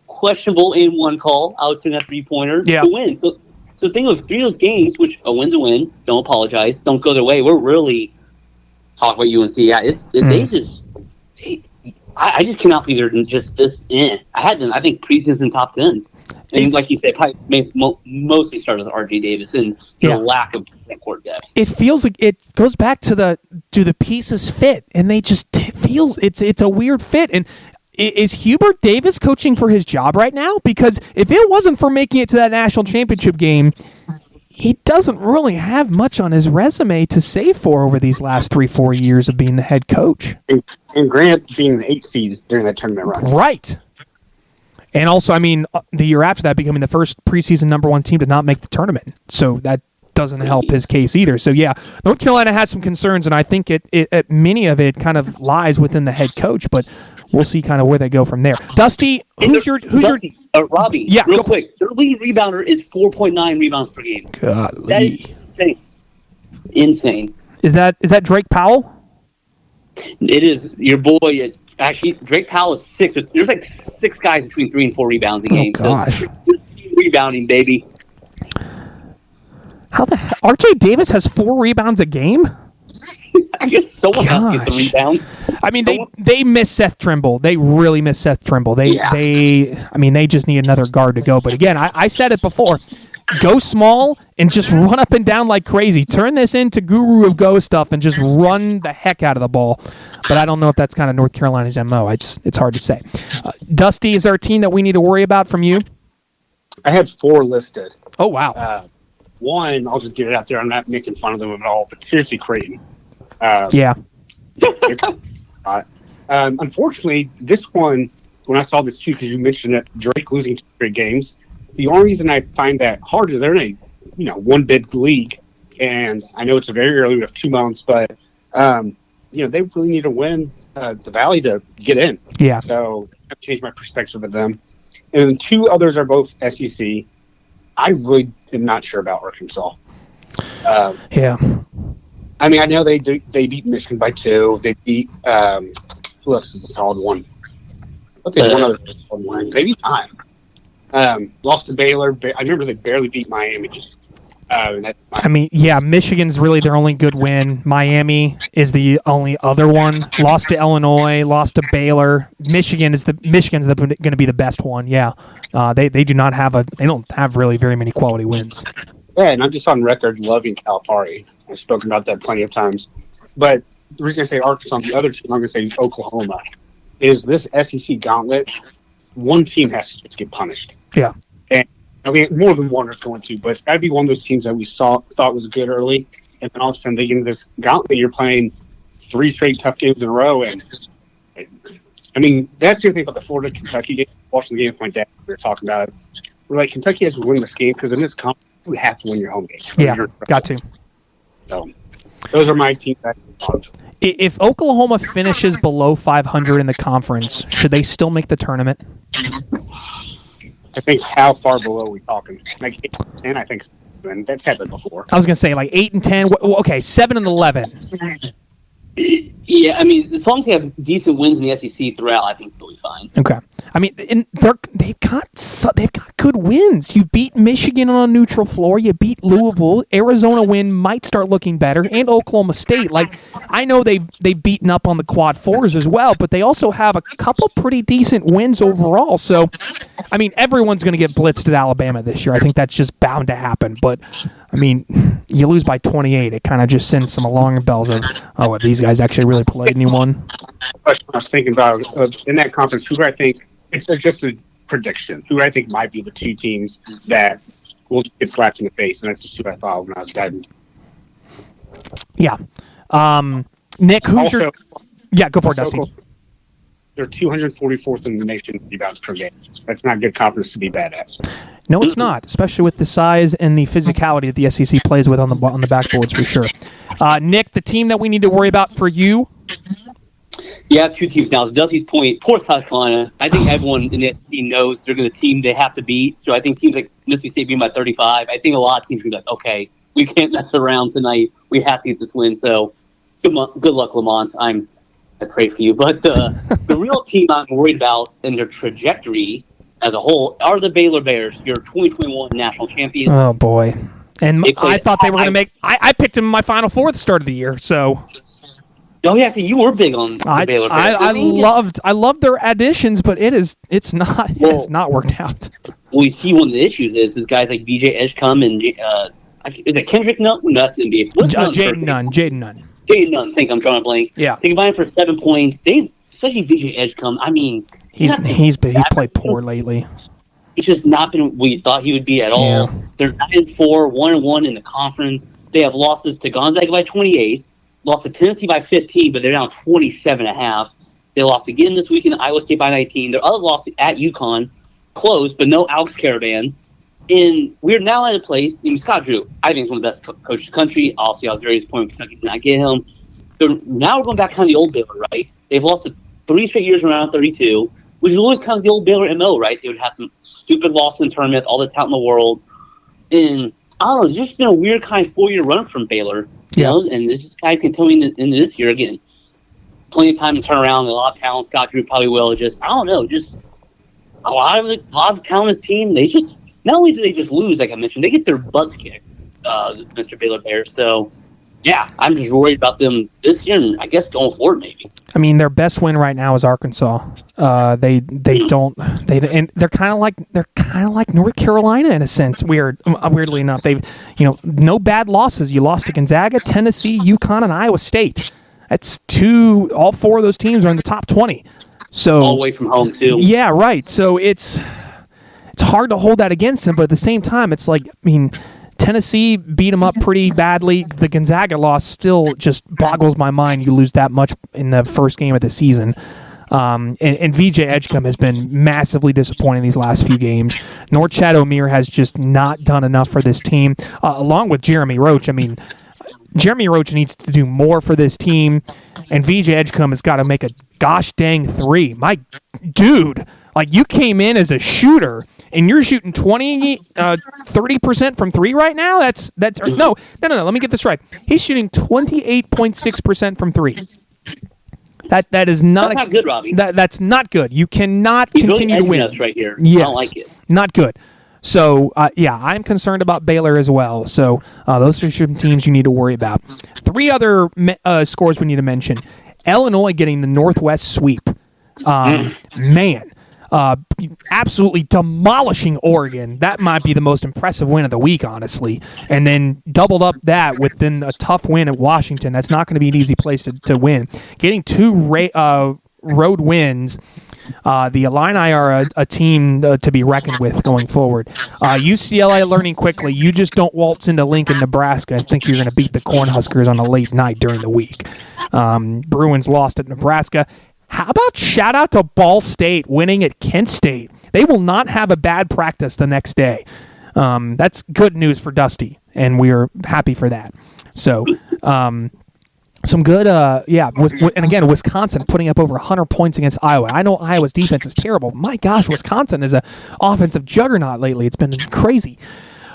questionable and one call out to that 3-pointer to win. So the thing was, 3 of those games, which a win's a win, don't apologize, don't go their way. We're really talking about UNC. Yeah, I just cannot believe they're just this in. I had them, I think, preseason top 10. And like you said, probably mostly started with RJ Davis and the lack of court depth. It feels like it goes back to do the pieces fit, and they just feels it's a weird fit. And is Hubert Davis coaching for his job right now? Because if it wasn't for making it to that national championship game, he doesn't really have much on his resume to say for over these last 3-4 years of being the head coach. And Grant being the 8th seed during that tournament run. Right. And also, I mean, the year after that, becoming the first preseason number 1 team to not make the tournament. So that doesn't help his case either. So, yeah, North Carolina has some concerns, and I think many of it kind of lies within the head coach, but we'll see kind of where they go from there. Dusty, who's your Robbie, yeah, real quick. Their lead rebounder is 4.9 rebounds per game. Golly. That is insane. Insane. Is that Drake Powell? It is your boy. Actually, Drake Powell is 6. There's like 6 guys between 3 and 4 rebounds a game. Oh, gosh. So rebounding, baby. How the hell? RJ Davis has 4 rebounds a game? I guess someone has to get the rebound. I mean, they miss Seth Trimble. They really miss Seth Trimble. They just need another guard to go. But again, I said it before. Go small and just run up and down like crazy. Turn this into Guru of Go stuff and just run the heck out of the ball. But I don't know if that's kind of North Carolina's MO. It's hard to say. Dusty, is there a team that we need to worry about from you? I had 4 listed. Oh, wow. One, I'll just get it out there. I'm not making fun of them at all, but seriously, Creighton. Yeah. Unfortunately, this one, when I saw this too, because you mentioned that Drake losing 2 straight games, the only reason I find that hard is they're in a one bid league, and I know it's very early, we have 2 months, but they really need to win the Valley to get in. Yeah. So I've changed my perspective of them. And then 2 others are both SEC. I really am not sure about Arkansas. Yeah. I mean, I know they beat Michigan by 2. They beat who else is a solid one? Okay, one other solid one. Maybe 5. Lost to Baylor. I remember they barely beat Miami. Michigan's really their only good win. Miami is the only other one. Lost to Illinois. Lost to Baylor. Michigan's going to be the best one. Yeah, they don't have really very many quality wins. Yeah, and I'm just on record loving Calipari. I've spoken about that plenty of times. But the reason I say Arkansas, the other team I'm going to say Oklahoma, is this SEC gauntlet. One team has to just get punished. Yeah. And I mean, more than one is going to, but it's got to be one of those teams that we thought was good early, and then all of a sudden they get into this gauntlet. You're playing 3 straight tough games in a row, and I mean that's the thing about the Florida Kentucky game. Watching the game with my dad, we were talking about it. We're like, Kentucky has to win this game because in this conference you have to win your home game. Yeah, got to. So those are my teams. If Oklahoma finishes below 500 in the conference, should they still make the tournament? I think how far below are we talking? Like 8 and 10, I think. And that's happened before. I was going to say like 8 and 10. Okay, 7 and 11. Yeah, I mean, as long as they have decent wins in the SEC throughout, I think they'll be fine. Okay. I mean, they've got good wins. You beat Michigan on a neutral floor. You beat Louisville. Arizona win might start looking better, and Oklahoma State. Like, I know they've beaten up on the quad fours as well, but they also have a couple pretty decent wins overall. So, I mean, everyone's going to get blitzed at Alabama this year. I think that's just bound to happen. But I mean, you lose by 28. It kind of just sends some alarm bells of, oh, have these guys actually really played anyone? I was thinking about in that conference, who I think it's just a prediction. Who I think might be the two teams that will get slapped in the face, and that's just who I thought when I was diving. Yeah. Nick, who's Also, your? Yeah, go for it, Dusty. They're 244th in the nation in rebounds per game. That's not good conference to be bad at. No, it's not, especially with the size and the physicality that the SEC plays with on the backboards for sure. Nick, the team that we need to worry about for you. Yeah, two teams now. To Dusty's point, poor South Carolina. I think everyone in the SEC knows they're going to team they have to beat. So I think teams like Mississippi State being by 35. I think a lot of teams are going to be like, okay, we can't mess around tonight. We have to get this win. So good luck, Lamont. I pray for you. But the real team I'm worried about in their trajectory as a whole are the Baylor Bears, your 2021 national champions. Oh, boy. And I thought they were going to make – I picked them in my Final Four at the start of the year, so – Oh yeah, so you were big on the Baylor Bears. I loved their additions, but it's not worked out. Well, you see, one of the issues is guys like BJ Edgecombe and is it Kendrick Nunn? No, that's NBA. Jaden Nunn. Jaden Nunn. I think I'm drawing a blank. Yeah. They combined for 7 points. Especially BJ Edgecombe. I mean, he played poor lately. He's just not been what you thought he would be at all. Yeah. They're 9-4, 1-1 in the conference. They have losses to Gonzaga by 28. Lost to Tennessee by 15, but they're now 27.5. They lost again this week in Iowa State by 19. Their other loss at UConn, close, but no Alex Caravan. And we're now at a place, Scott Drew, I think, is one of the best coaches in the country. Obviously, I was very disappointed when Kentucky did not get him. So now we're going back kind of the old Baylor, right? They've lost to 3 straight years around 32, which is always kind of the old Baylor MO, right? They would have some stupid loss in the tournament, all the talent in the world. And I don't know, it's just been a weird kind of 4-year run from Baylor. You know, and this is kind of continuing in this year again. Plenty of time to turn around. A lot of talent. Scott Drew probably will. Just I don't know. Just a lot of talent in this team. They just not only do they just lose, like I mentioned, they get their butts kicked. Mr. Baylor Bears. So yeah, I'm just worried about them this year, and I guess going forward maybe. I mean, their best win right now is Arkansas. And they're kind of like North Carolina in a sense. Weirdly enough, they've no bad losses. You lost to Gonzaga, Tennessee, UConn, and Iowa State. That's all 4 of those teams are in the top 20. So all away from home too. Yeah, right. So it's hard to hold that against them, but at the same time, it's like Tennessee beat them up pretty badly. The Gonzaga loss still just boggles my mind. You lose that much in the first game of the season. And VJ Edgecombe has been massively disappointing these last few games. Norchad O'Meara has just not done enough for this team, along with Jeremy Roach. I mean, Jeremy Roach needs to do more for this team, and VJ Edgecombe has got to make a gosh dang 3. My dude, like, you came in as a shooter, and you're shooting 30% from 3 right now? No, let me get this right. He's shooting 28.6% from 3. That is not... That's not good, Robbie. That's not good. You cannot continue to win. Right here. Yes. I don't like it. Not good. So, I'm concerned about Baylor as well. So, those are some teams you need to worry about. 3 other scores we need to mention. Illinois getting the Northwest sweep. Man, absolutely demolishing Oregon. That might be the most impressive win of the week, honestly. And then doubled up that with then a tough win at Washington. That's not going to be an easy place to win. Getting 2 road wins. The Illini are a team to be reckoned with going forward. UCLA learning quickly. You just don't waltz into Lincoln, Nebraska, and think you're going to beat the Cornhuskers on a late night during the week. Bruins lost at Nebraska. How about shout out to Ball State winning at Kent State? They will not have a bad practice the next day. That's good news for Dusty, and we are happy for that. So, some good, and again, Wisconsin putting up over 100 points against Iowa. I know Iowa's defense is terrible. My gosh, Wisconsin is an offensive juggernaut lately. It's been crazy.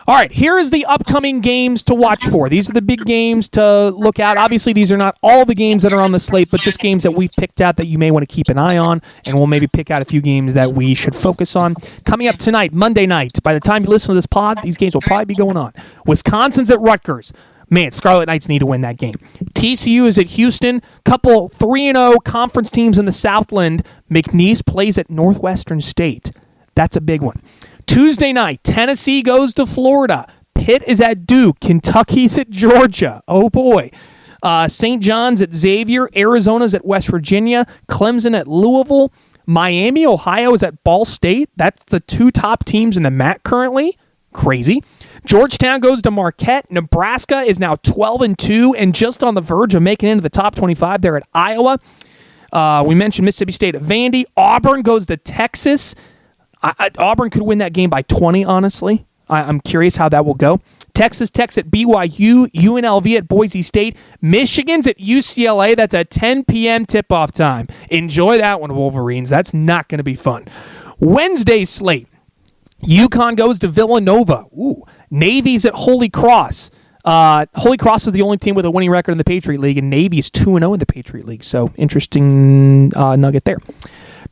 All right, here is the upcoming games to watch for. These are the big games to look at. Obviously, these are not all the games that are on the slate, but just games that we've picked out that you may want to keep an eye on, and we'll maybe pick out a few games that we should focus on. Coming up tonight, Monday night, by the time you listen to this pod, these games will probably be going on. Wisconsin's at Rutgers. Man, Scarlet Knights need to win that game. TCU is at Houston. Couple 3-0 conference teams in the Southland. McNeese plays at Northwestern State. That's a big one. Tuesday night, Tennessee goes to Florida. Pitt is at Duke. Kentucky's at Georgia. Oh, boy. St. John's at Xavier. Arizona's at West Virginia. Clemson at Louisville. Miami, Ohio is at Ball State. That's the 2 top teams in the MAC currently. Crazy. Georgetown goes to Marquette. Nebraska is now 12-2 and just on the verge of making it into the top 25 there at Iowa. We mentioned Mississippi State at Vandy. Auburn goes to Texas. Auburn could win that game by 20, honestly. I'm curious how that will go. Texas Tech's at BYU, UNLV at Boise State, Michigan's at UCLA. That's a 10 p.m. tip-off time. Enjoy that one, Wolverines. That's not going to be fun. Wednesday slate. UConn goes to Villanova. Ooh. Navy's at Holy Cross. Holy Cross is the only team with a winning record in the Patriot League, and Navy's 2-0 in the Patriot League. So, interesting nugget there.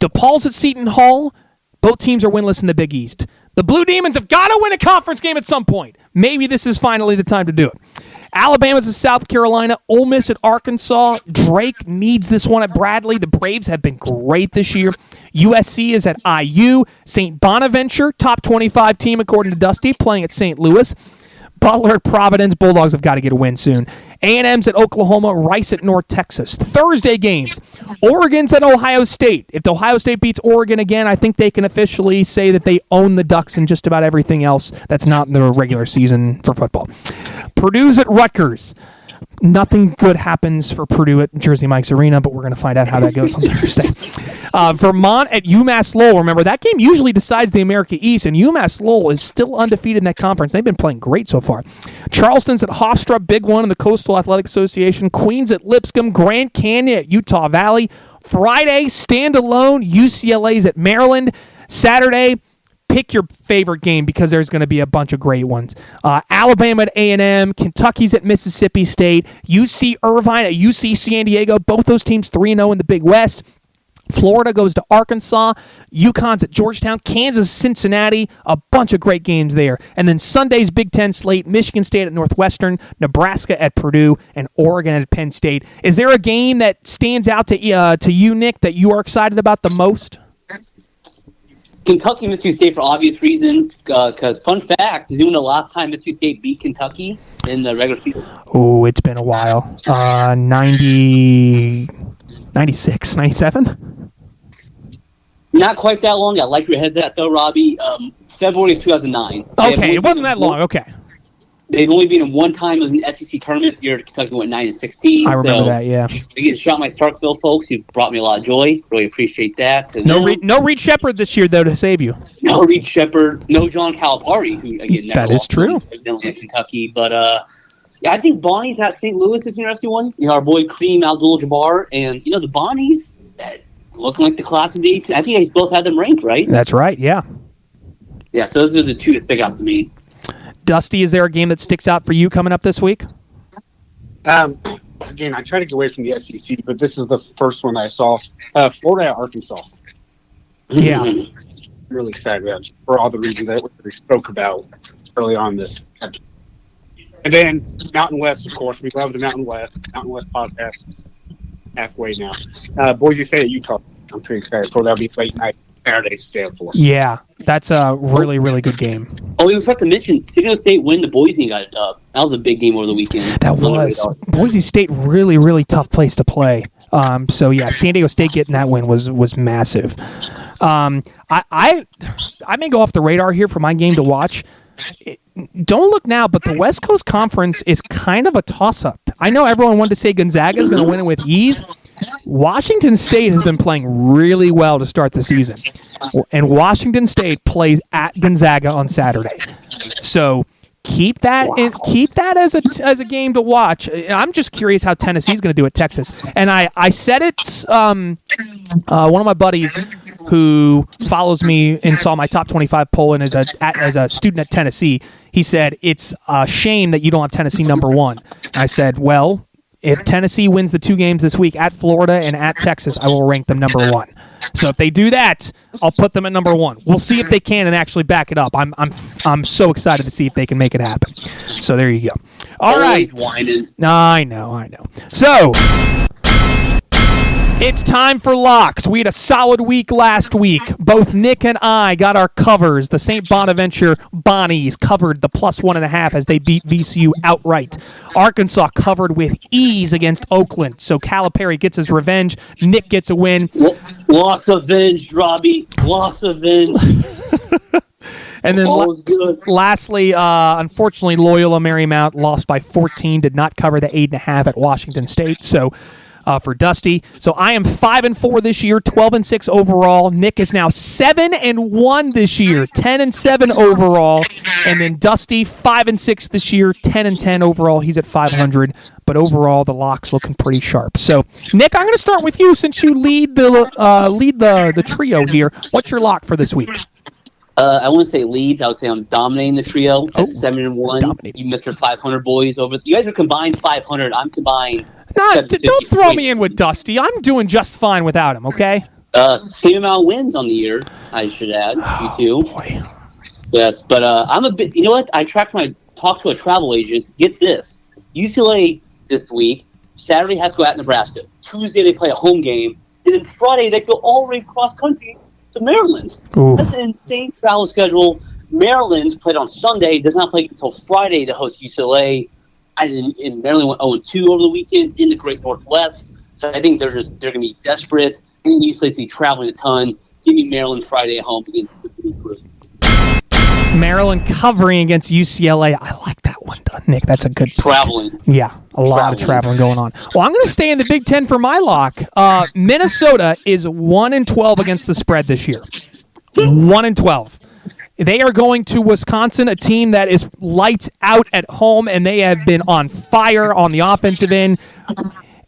DePaul's at Seton Hall. Both teams are winless in the Big East. The Blue Demons have got to win a conference game at some point. Maybe this is finally the time to do it. Alabama's at South Carolina. Ole Miss at Arkansas. Drake needs this one at Bradley. The Braves have been great this year. USC is at IU. St. Bonaventure, top 25 team according to Dusty, playing at St. Louis. Butler at Providence. Bulldogs have got to get a win soon. A&M's at Oklahoma. Rice at North Texas. Thursday games. Oregon's at Ohio State. If Ohio State beats Oregon again, I think they can officially say that they own the Ducks and just about everything else that's not in the regular season for football. Purdue's at Rutgers. Nothing good happens for Purdue at Jersey Mike's Arena, but we're going to find out how that goes on Thursday. Vermont at UMass Lowell. Remember, that game usually decides the America East, and UMass Lowell is still undefeated in that conference. They've been playing great so far. Charleston's at Hofstra, big one in the Coastal Athletic Association. Queens at Lipscomb. Grand Canyon at Utah Valley. Friday, standalone, UCLA's at Maryland. Saturday, pick your favorite game because there's going to be a bunch of great ones. Alabama at A&M, Kentucky's at Mississippi State, UC Irvine at UC San Diego. Both those teams 3-0 in the Big West. Florida goes to Arkansas. UConn's at Georgetown. Kansas, Cincinnati. A bunch of great games there. And then Sunday's Big Ten slate, Michigan State at Northwestern, Nebraska at Purdue, and Oregon at Penn State. Is there a game that stands out to you, Nick, that you are excited about the most? Kentucky, Mississippi State for obvious reasons. Because fun fact, is when the last time Mississippi State beat Kentucky in the regular season? Oh, it's been a while. 96, 97? Not quite that long. I like your heads at that, though, Robbie. February of 2009. Okay, it wasn't that long. Okay. They'd only been in one time. It was an SEC tournament. The year Kentucky went 9-16. I remember that, yeah. Again, shout out my Starkville folks. You've brought me a lot of joy. Really appreciate that. No Reed Shepherd this year, though, to save you. No Reed Shepherd. No John Calipari, who, again, never that is true. Evidently at Kentucky. But, yeah, I think Bonnie's at St. Louis is an interesting one. You know, our boy Kareem Abdul-Jabbar. And, you know, the Bonnies, looking like the class of the 18. I think they both had them ranked, right? That's right, yeah. Yeah, so those are the two that stick out to me. Dusty, is there a game that sticks out for you coming up this week? Again, I try to get away from the SEC, but this is the first one I saw. Florida at Arkansas. Yeah. I'm really excited about it for all the reasons that we spoke about early on this episode. And then Mountain West, of course. We love the Mountain West podcast. Halfway now. Boise State at Utah. I'm pretty excited for that. That'll be late night Saturday stand for. Yeah, that's a really, really good game. Oh, we forgot to mention, San Diego State win the Boise got it up. That was a big game over the weekend. That was. Boise State, really, really tough place to play. So, yeah, San Diego State getting that win was massive. I may go off the radar here for my game to watch. Don't look now, but the West Coast Conference is kind of a toss-up. I know everyone wanted to say Gonzaga is going to win it with ease. Washington State has been playing really well to start the season. And Washington State plays at Gonzaga on Saturday. So Keep that as a game to watch. I'm just curious how Tennessee's going to do at Texas. And I said it. One of my buddies who follows me and saw my top 25 poll and as a student at Tennessee, he said it's a shame that you don't have Tennessee number one. I said, well, if Tennessee wins the 2 games this week at Florida and at Texas, I will rank them number one. So if they do that, I'll put them at number one. We'll see if they can and actually back it up. I'm so excited to see if they can make it happen. So there you go. All right. I know. So it's time for locks. We had a solid week last week. Both Nick and I got our covers. The St. Bonaventure Bonnies covered the +1.5 as they beat VCU outright. Arkansas covered with ease against Oakland. So Calipari gets his revenge. Nick gets a win. Loss of venge, Robbie. Loss of venge. And then lastly, unfortunately, Loyola Marymount lost by 14, did not cover the 8.5 at Washington State. So for Dusty. So I am 5-4 this year, 12-6 overall. Nick is now 7-1 this year, 10-7 overall. And then Dusty, 5-6 this year, 10-10 overall. He's at 500. But overall, the lock's looking pretty sharp. So, Nick, I'm going to start with you since you lead the trio here. What's your lock for this week? I wouldn't say leads. I would say I'm dominating the trio at 7-1. Dominating. You Mr. 500 boys over. You guys are combined 500. I'm combined. Don't throw me in with Dusty. I'm doing just fine without him, okay? Same amount of wins on the year, I should add. You too. Boy. Yes, but I'm a bit. You know what? I talked to a travel agent. Get this: UCLA this week. Saturday has to go out to Nebraska. Tuesday they play a home game, and then Friday they go all the way cross country to Maryland. Ooh. That's an insane travel schedule. Maryland's played on Sunday. Does not play until Friday to host UCLA. And Maryland went 0-2 over the weekend in the Great Northwest. So I think they're going to be desperate. And UCLA's be traveling a ton. Give me Maryland Friday at home against the Big Group. Maryland covering against UCLA. I like that one, Nick. That's a good pick. Traveling. Yeah, a lot of traveling going on. Well, I'm going to stay in the Big Ten for my lock. Minnesota is 1-12 against the spread this year. 1-12. They are going to Wisconsin, a team that is lights out at home, and they have been on fire on the offensive end.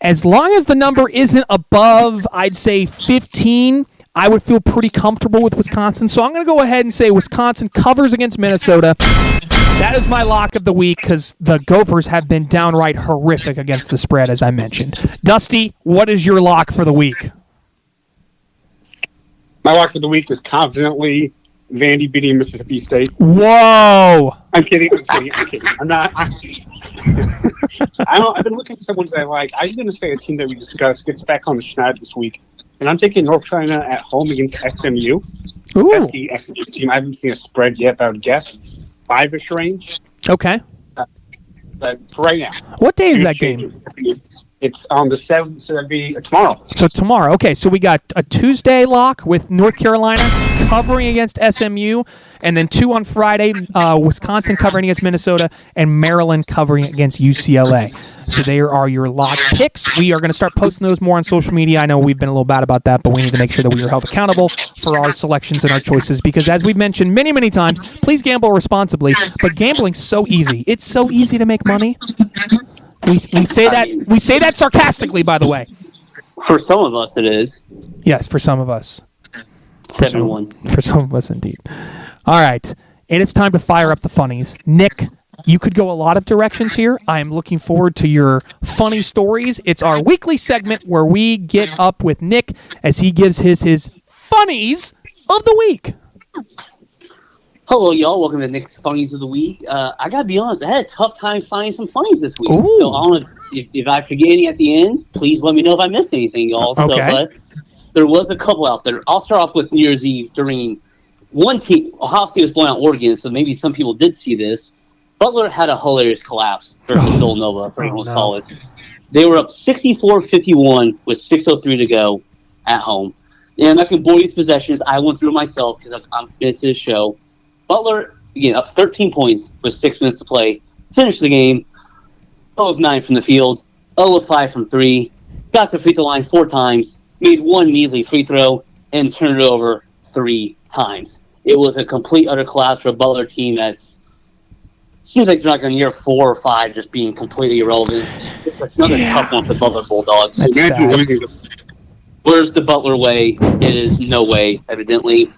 As long as the number isn't above, I'd say 15, I would feel pretty comfortable with Wisconsin. So I'm going to go ahead and say Wisconsin covers against Minnesota. That is my lock of the week because the Gophers have been downright horrific against the spread, as I mentioned. Dusty, what is your lock for the week? My lock of the week is confidently Vandy beating Mississippi State. Whoa! I'm kidding. I'm not. I've been looking for someone that I like. I'm going to say a team that we discussed gets back on the schneid this week. And I'm taking North Carolina at home against SMU. Ooh. That's the SMU team. I haven't seen a spread yet, but I would guess 5-ish range. Okay. But for right now. What day is that game? It's on the 7th, so that'd be tomorrow. So tomorrow. Okay, so we got a Tuesday lock with North Carolina covering against SMU, and then 2 on Friday, Wisconsin covering against Minnesota, and Maryland covering against UCLA. So there are your lock picks. We are going to start posting those more on social media. I know we've been a little bad about that, but we need to make sure that we are held accountable for our selections and our choices because as we've mentioned many, many times, please gamble responsibly, but gambling's so easy. It's so easy to make money. We say that sarcastically, by the way. For some of us, it is. Yes, for some of us. 7-1. For some of us, indeed. All right. And it's time to fire up the funnies. Nick, you could go a lot of directions here. I am looking forward to your funny stories. It's our weekly segment where we get up with Nick as he gives his funnies of the week. Hello, y'all. Welcome to Nick's Funnies of the Week. I got to be honest, I had a tough time finding some funnies this week. Ooh. So I don't know if I forget any at the end, please let me know if I missed anything, y'all. Okay. So, but there was a couple out there. I'll start off with New Year's Eve during one team. Ohio State was blowing out Oregon, so maybe some people did see this. Butler had a hilarious collapse versus Villanova for anyone saw it. They were up 64-51 with 6:03 to go at home. And I'm not going to bore you with possessions. I went through myself because I'm committed to the show. Butler, again, up 13 points with 6 minutes to play. Finished the game 0 of 9 from the field, 0 of 5 from 3. Got to free throw line 4 times, made one measly free throw, and turned it over 3 times. It was a complete, utter collapse for a Butler team that's seems like they're not going to year 4 or 5 just being completely irrelevant. It's another tough one for the Butler Bulldogs. Where's the Butler way? It is no way, evidently.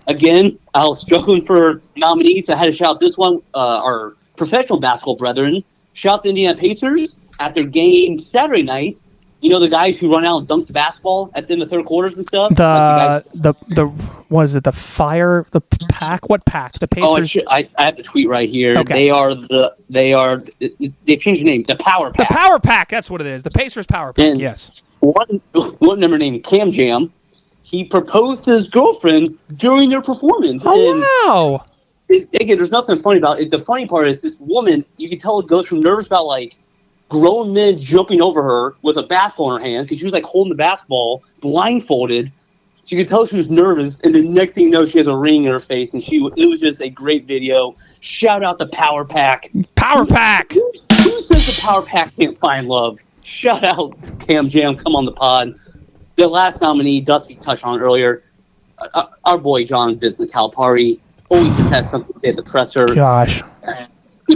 Again, I was struggling for nominees. I had to shout this one. Our professional basketball brethren, shout out the Indiana Pacers at their game Saturday night. You know, the guys who run out and dunk the basketball at the end of third quarters and stuff? What is it? The pack? What pack? The Pacers? Oh, I have the tweet right here. Okay. They've changed the name. The Power Pack. The Power Pack, that's what it is. The Pacers Power Pack, And yes. One member named Cam Jam, he proposed to his girlfriend during their performance. Oh, wow. Again, there's nothing funny about it. The funny part is this woman, you can tell it goes from nervous about, like, grown men jumping over her with a basketball in her hand because she was, like, holding the basketball blindfolded. You could tell she was nervous, and the next thing you know, she has a ring in her face, and it was just a great video. Shout out the Power Pack. Power Pack! Who says the Power Pack can't find love? Shout out Cam Jam, come on the pod. The last nominee, Dusty touched on earlier, our boy John Vincent Calipari always just has something to say at the presser. Gosh.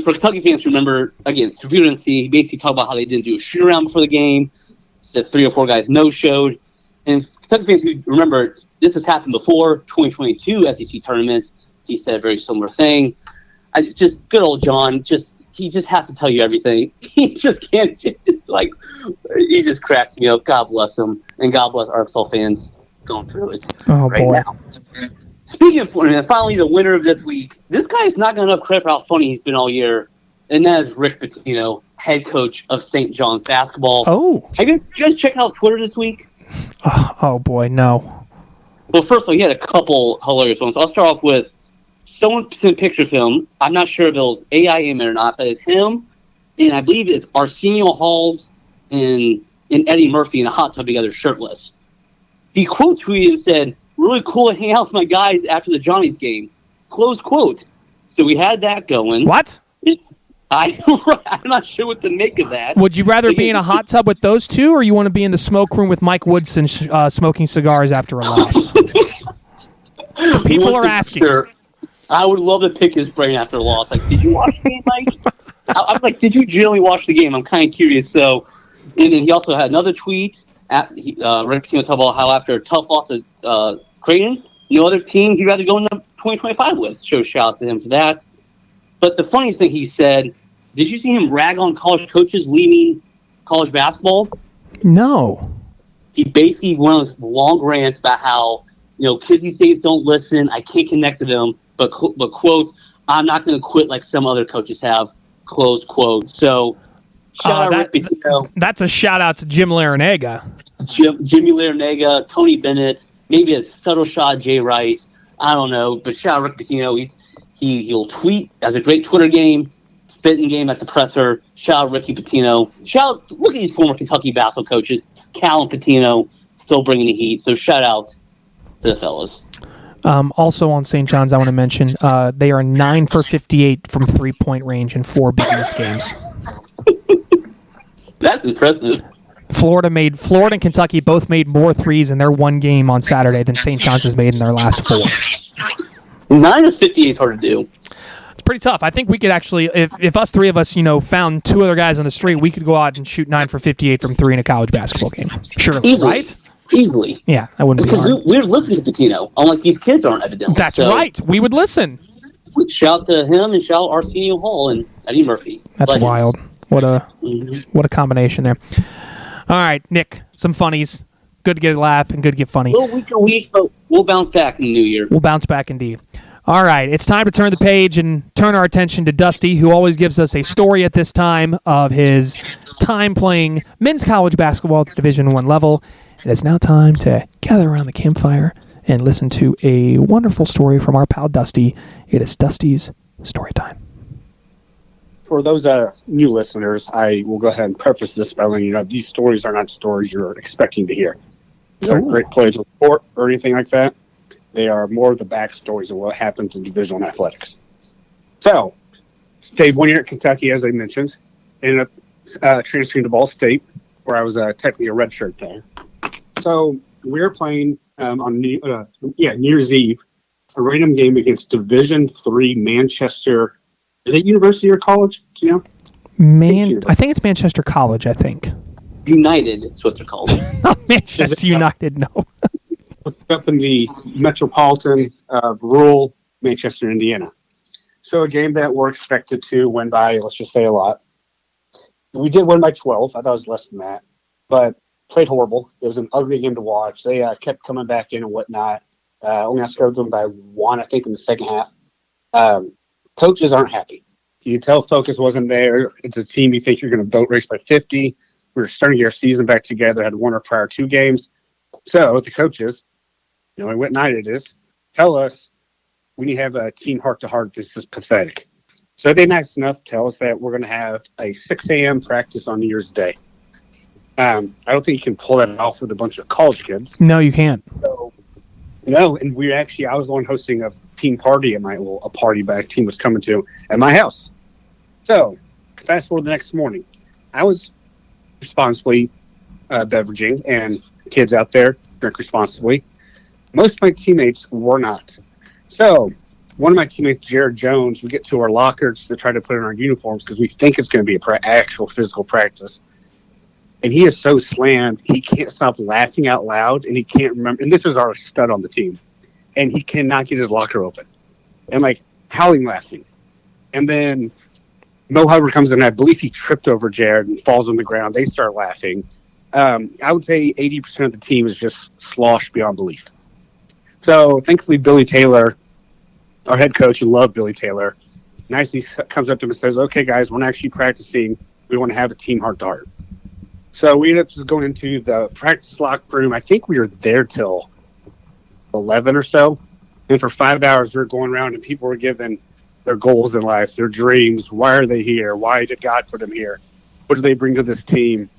For Kentucky fans to remember, again, he basically talked about how they didn't do a shoot-around before the game, said 3 or 4 guys no-showed. And Kentucky fans who remember, this has happened before, 2022 SEC tournament. He said a very similar thing. Good old John, he just has to tell you everything. He just can't, he just cracks me up. God bless him. And God bless Arkansas fans going through it now. Speaking of funny, and finally the winner of this week, this guy is not getting enough credit for how funny he's been all year, and that is Rick Pitino, head coach of St. John's basketball. Oh. Have you guys checked out his Twitter this week? Oh, boy, no. Well, first of all, he had a couple hilarious ones. I'll start off with someone sent pictures of him. I'm not sure if it was AI image or not, but it's him, and I believe it's Arsenio Halls and Eddie Murphy in a hot tub together, shirtless. He quote tweeted and said, "Really cool to hang out with my guys after the Johnny's game." Close quote. So we had that going. What? I'm not sure what to make of that. Would you rather be in a hot tub with those two, or you want to be in the smoke room with Mike Woodson smoking cigars after a loss? People are asking. Sure. I would love to pick his brain after a loss. Like, did you watch the game, Mike? I'm like, did you generally watch the game? I'm kind of curious. So, and then he also had another tweet at Rick Pitino talking about how after a tough loss to Creighton, no other team he'd rather go into 2025 with. So shout out to him for that. But the funniest thing he said, did you see him rag on college coaches leaving college basketball? No. He basically went on this long rants about how, kids these days don't listen. I can't connect to them. But quote, I'm not going to quit like some other coaches have. Close quote. So shout out Rick Pitino. That's a shout out to Jim Larinaga. Jimmy Larinaga, Tony Bennett, maybe a subtle shot Jay Wright. I don't know. But shout out Rick Pitino. He'll tweet as a great Twitter game, spitting game at the presser. Shout out Ricky Pitino. Look at these former Kentucky basketball coaches, Cal and Pitino, still bringing the heat. So shout out to the fellas. Also on St. John's, I want to mention they are 9 for 58 from 3-point range in 4 Big East games. That's impressive. Florida and Kentucky both made more threes in their one game on Saturday than St. John's has made in their last 4. 9 of 58 is hard to do. It's pretty tough. I think we could actually, if us three of us, found 2 other guys on the street, we could go out and shoot 9 for 58 from 3 in a college basketball game. Surely, easily, right? Easily. Yeah, that wouldn't because be hard. We're listening to Pitino, unlike these kids aren't evidently. That's right. We would listen. Shout to him and shout Arsenio Hall and Eddie Murphy. That's Legends. wild. What a combination there. All right, Nick, some funnies. Good to get a laugh and good to get funny. A little week, but we'll bounce back in the new year. We'll bounce back indeed. All right, it's time to turn the page and turn our attention to Dusty, who always gives us a story at this time of his time playing men's college basketball at the Division I level. It is now time to gather around the campfire and listen to a wonderful story from our pal Dusty. It is Dusty's Story Time. For those new listeners, I will go ahead and preface this by letting you know these stories are not stories you're expecting to hear. These aren't great plays of sport or anything like that. They are more of the backstories of what happens in Division I athletics. So, stayed 1 year at Kentucky, as I mentioned, ended up transferring to Ball State, where I was technically a redshirt there. So, we were playing on New Year's Eve, a random game against Division III Manchester Is it university or college? Do you know? I think it's Manchester College, I think. United is what they're called. Not Manchester United, no. Up in the metropolitan rural Manchester, Indiana. So a game that we're expected to win by, let's just say a lot. We did win by 12. I thought it was less than that. But played horrible. It was an ugly game to watch. They kept coming back in and whatnot. Only outscored them by 1, I think, in the second half. Coaches aren't happy. You can tell focus wasn't there. It's a team you think you're going to boat race by 50. We were starting to get our season back together, had won our prior 2 games. So the coaches, knowing what night it is, tell us we need to have a team heart-to-heart. This is pathetic. So they're nice enough to tell us that we're going to have a 6 a.m. practice on New Year's Day. I don't think you can pull that off with a bunch of college kids. No, you can't. So, no, and I was the one hosting a team party at a party my team was coming to at my house. So, fast forward the next morning. I was responsibly beveraging, and kids out there drink responsibly. Most of my teammates were not. So, one of my teammates, Jared Jones, we get to our lockers to try to put in our uniforms because we think it's going to be an actual physical practice. And he is so slammed, he can't stop laughing out loud, and he can't remember. And this is our stud on the team. And he cannot get his locker open. And, howling laughing. And then Mo Hubbard comes in, and I believe he tripped over Jared and falls on the ground. They start laughing. I would say 80% of the team is just sloshed beyond belief. So, thankfully, Billy Taylor, our head coach, and love Billy Taylor, nicely comes up to him and says, okay, guys, we're not actually practicing. We want to have a team heart-to-heart. So we ended up just going into the practice locker room. I think we were there till 11 or so. And for 5 hours, we were going around and people were given their goals in life, their dreams. Why are they here? Why did God put them here? What do they bring to this team?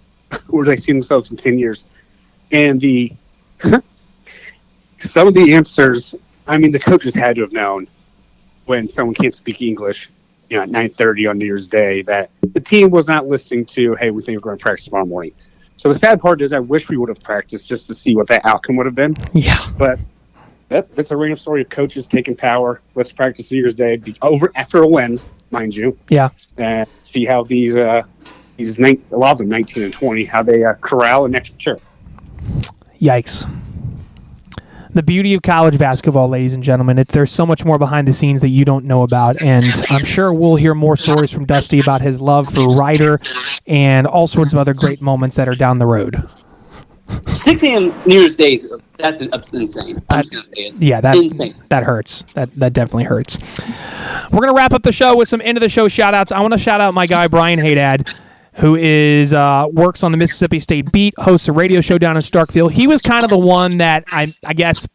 Where do they see themselves in 10 years? And some of the answers, the coaches had to have known when someone can't speak English, at 9:30 on New Year's Day, that the team was not listening to, hey, we think we're going to practice tomorrow morning. So the sad part is I wish we would have practiced just to see what that outcome would have been. Yeah. But that's a random story of coaches taking power. Let's practice New Year's Day over after a win, mind you. Yeah. And see how these a lot of them 19 and 20, how they corral an extra chair. Yikes. The beauty of college basketball, ladies and gentlemen, there's so much more behind the scenes that you don't know about, and I'm sure we'll hear more stories from Dusty about his love for Ryder and all sorts of other great moments that are down the road. 6 a.m. New Year's Day, that's insane. I'm just going to say it. Yeah, insane. That hurts. That definitely hurts. We're going to wrap up the show with some end-of-the-show shout-outs. I want to shout out my guy, Brian Haydad, who works on the Mississippi State beat, hosts a radio show down in Starkville. He was kind of the one that I guess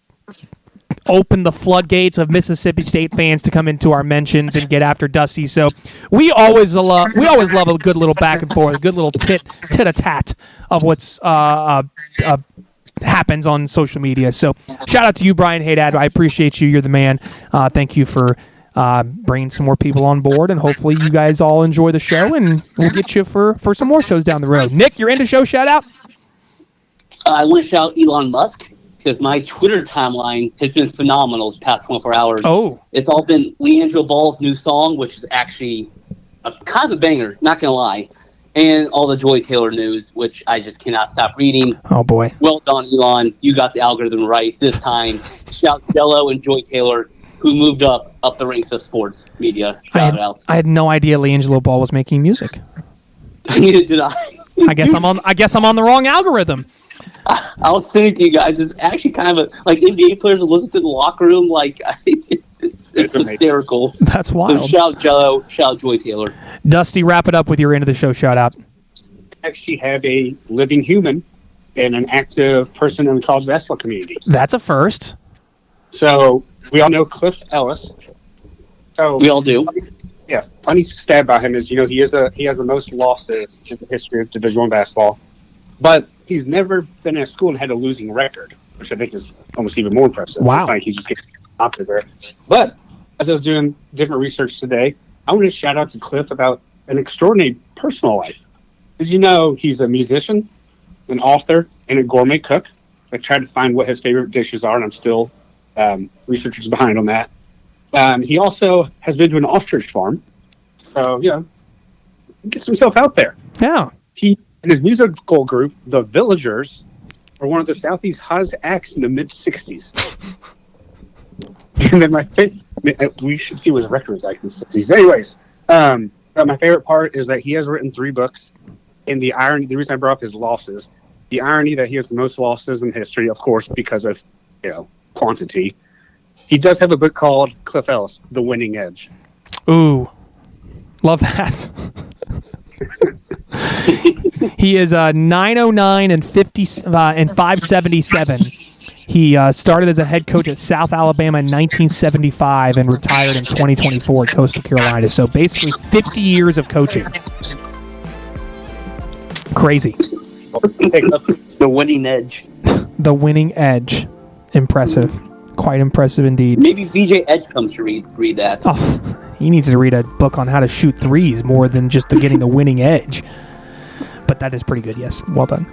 opened the floodgates of Mississippi State fans to come into our mentions and get after Dusty. So we always love a good little back and forth, a good little tit-a-tat of what's happens on social media. So shout out to you, Brian Haydad. I appreciate you. You're the man. Thank you for bringing some more people on board, and hopefully you guys all enjoy the show, and we'll get you for some more shows down the road. Nick, you're into show shout out? I want to shout out Elon Musk because my Twitter timeline has been phenomenal this past 24 hours. Oh. It's all been Leandro Ball's new song, which is actually kind of a banger, not going to lie, and all the Joy Taylor news, which I just cannot stop reading. Oh, boy. Well done, Elon. You got the algorithm right this time. Shout Jello and Joy Taylor, who moved up the ranks of sports media. Shout out. I had no idea LiAngelo Ball was making music. Neither did I. I guess I'm on the wrong algorithm. I'll send it to you guys. It's actually kind of NBA players will listen to the locker room. It's hysterical. That's wild. So shout Jello, shout Joy Taylor. Dusty, wrap it up with your end of the show shout out. Actually have a living human and an active person in the college basketball community. That's a first. So we all know Cliff Ellis. So we all do. Yeah, funny stat about him is he has the most losses in the history of Division I basketball, but he's never been at a school and had a losing record, which I think is almost even more impressive. Wow. It's like he's just getting popular. But as I was doing different research today, I want to shout out to Cliff about an extraordinary personal life. Did you know he's a musician, an author, and a gourmet cook? I tried to find what his favorite dishes are, and I'm still researchers behind on that. He also has been to an ostrich farm, So, you know, he gets himself out there. Yeah. He and his musical group, The Villagers, were one of the Southeast's hottest acts in the mid-'60s. And then we should see what his record was like in the 60s. Anyways, my favorite part is that he has written 3 books. And the reason I brought up his losses, the irony that he has the most losses in history, of course, because of, you know, quantity. He does have a book called Cliff Ellis, The Winning Edge. Ooh, love that. He is 909 and 577. He started as a head coach at South Alabama in 1975 and retired in 2024 at Coastal Carolina. So basically 50 years of coaching. Crazy. The winning edge. The winning edge. Impressive. Quite impressive indeed. Maybe VJ Edgecombe should read that. Oh, he needs to read a book on how to shoot threes more than just getting the winning edge. But that is pretty good, yes. Well done.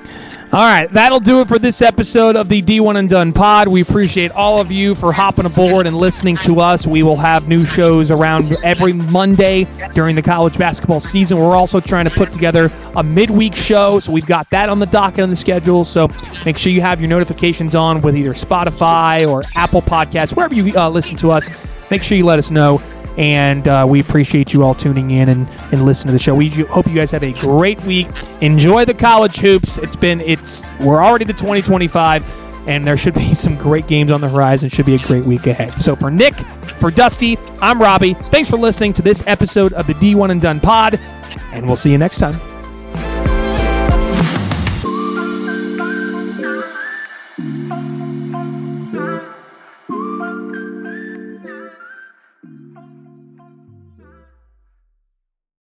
All right, that'll do it for this episode of the D1 and Done Pod. We appreciate all of you for hopping aboard and listening to us. We will have new shows around every Monday during the college basketball season. We're also trying to put together a midweek show, so we've got that on the docket on the schedule. So make sure you have your notifications on with either Spotify or Apple Podcasts, wherever you listen to us. Make sure you let us know. And we appreciate you all tuning in and listening to the show. We hope you guys have a great week. Enjoy the college hoops. We're already to 2025, and there should be some great games on the horizon. Should be a great week ahead. So for Nick, for Dusty, I'm Robbie. Thanks for listening to this episode of the D1 and Done Pod, and we'll see you next time.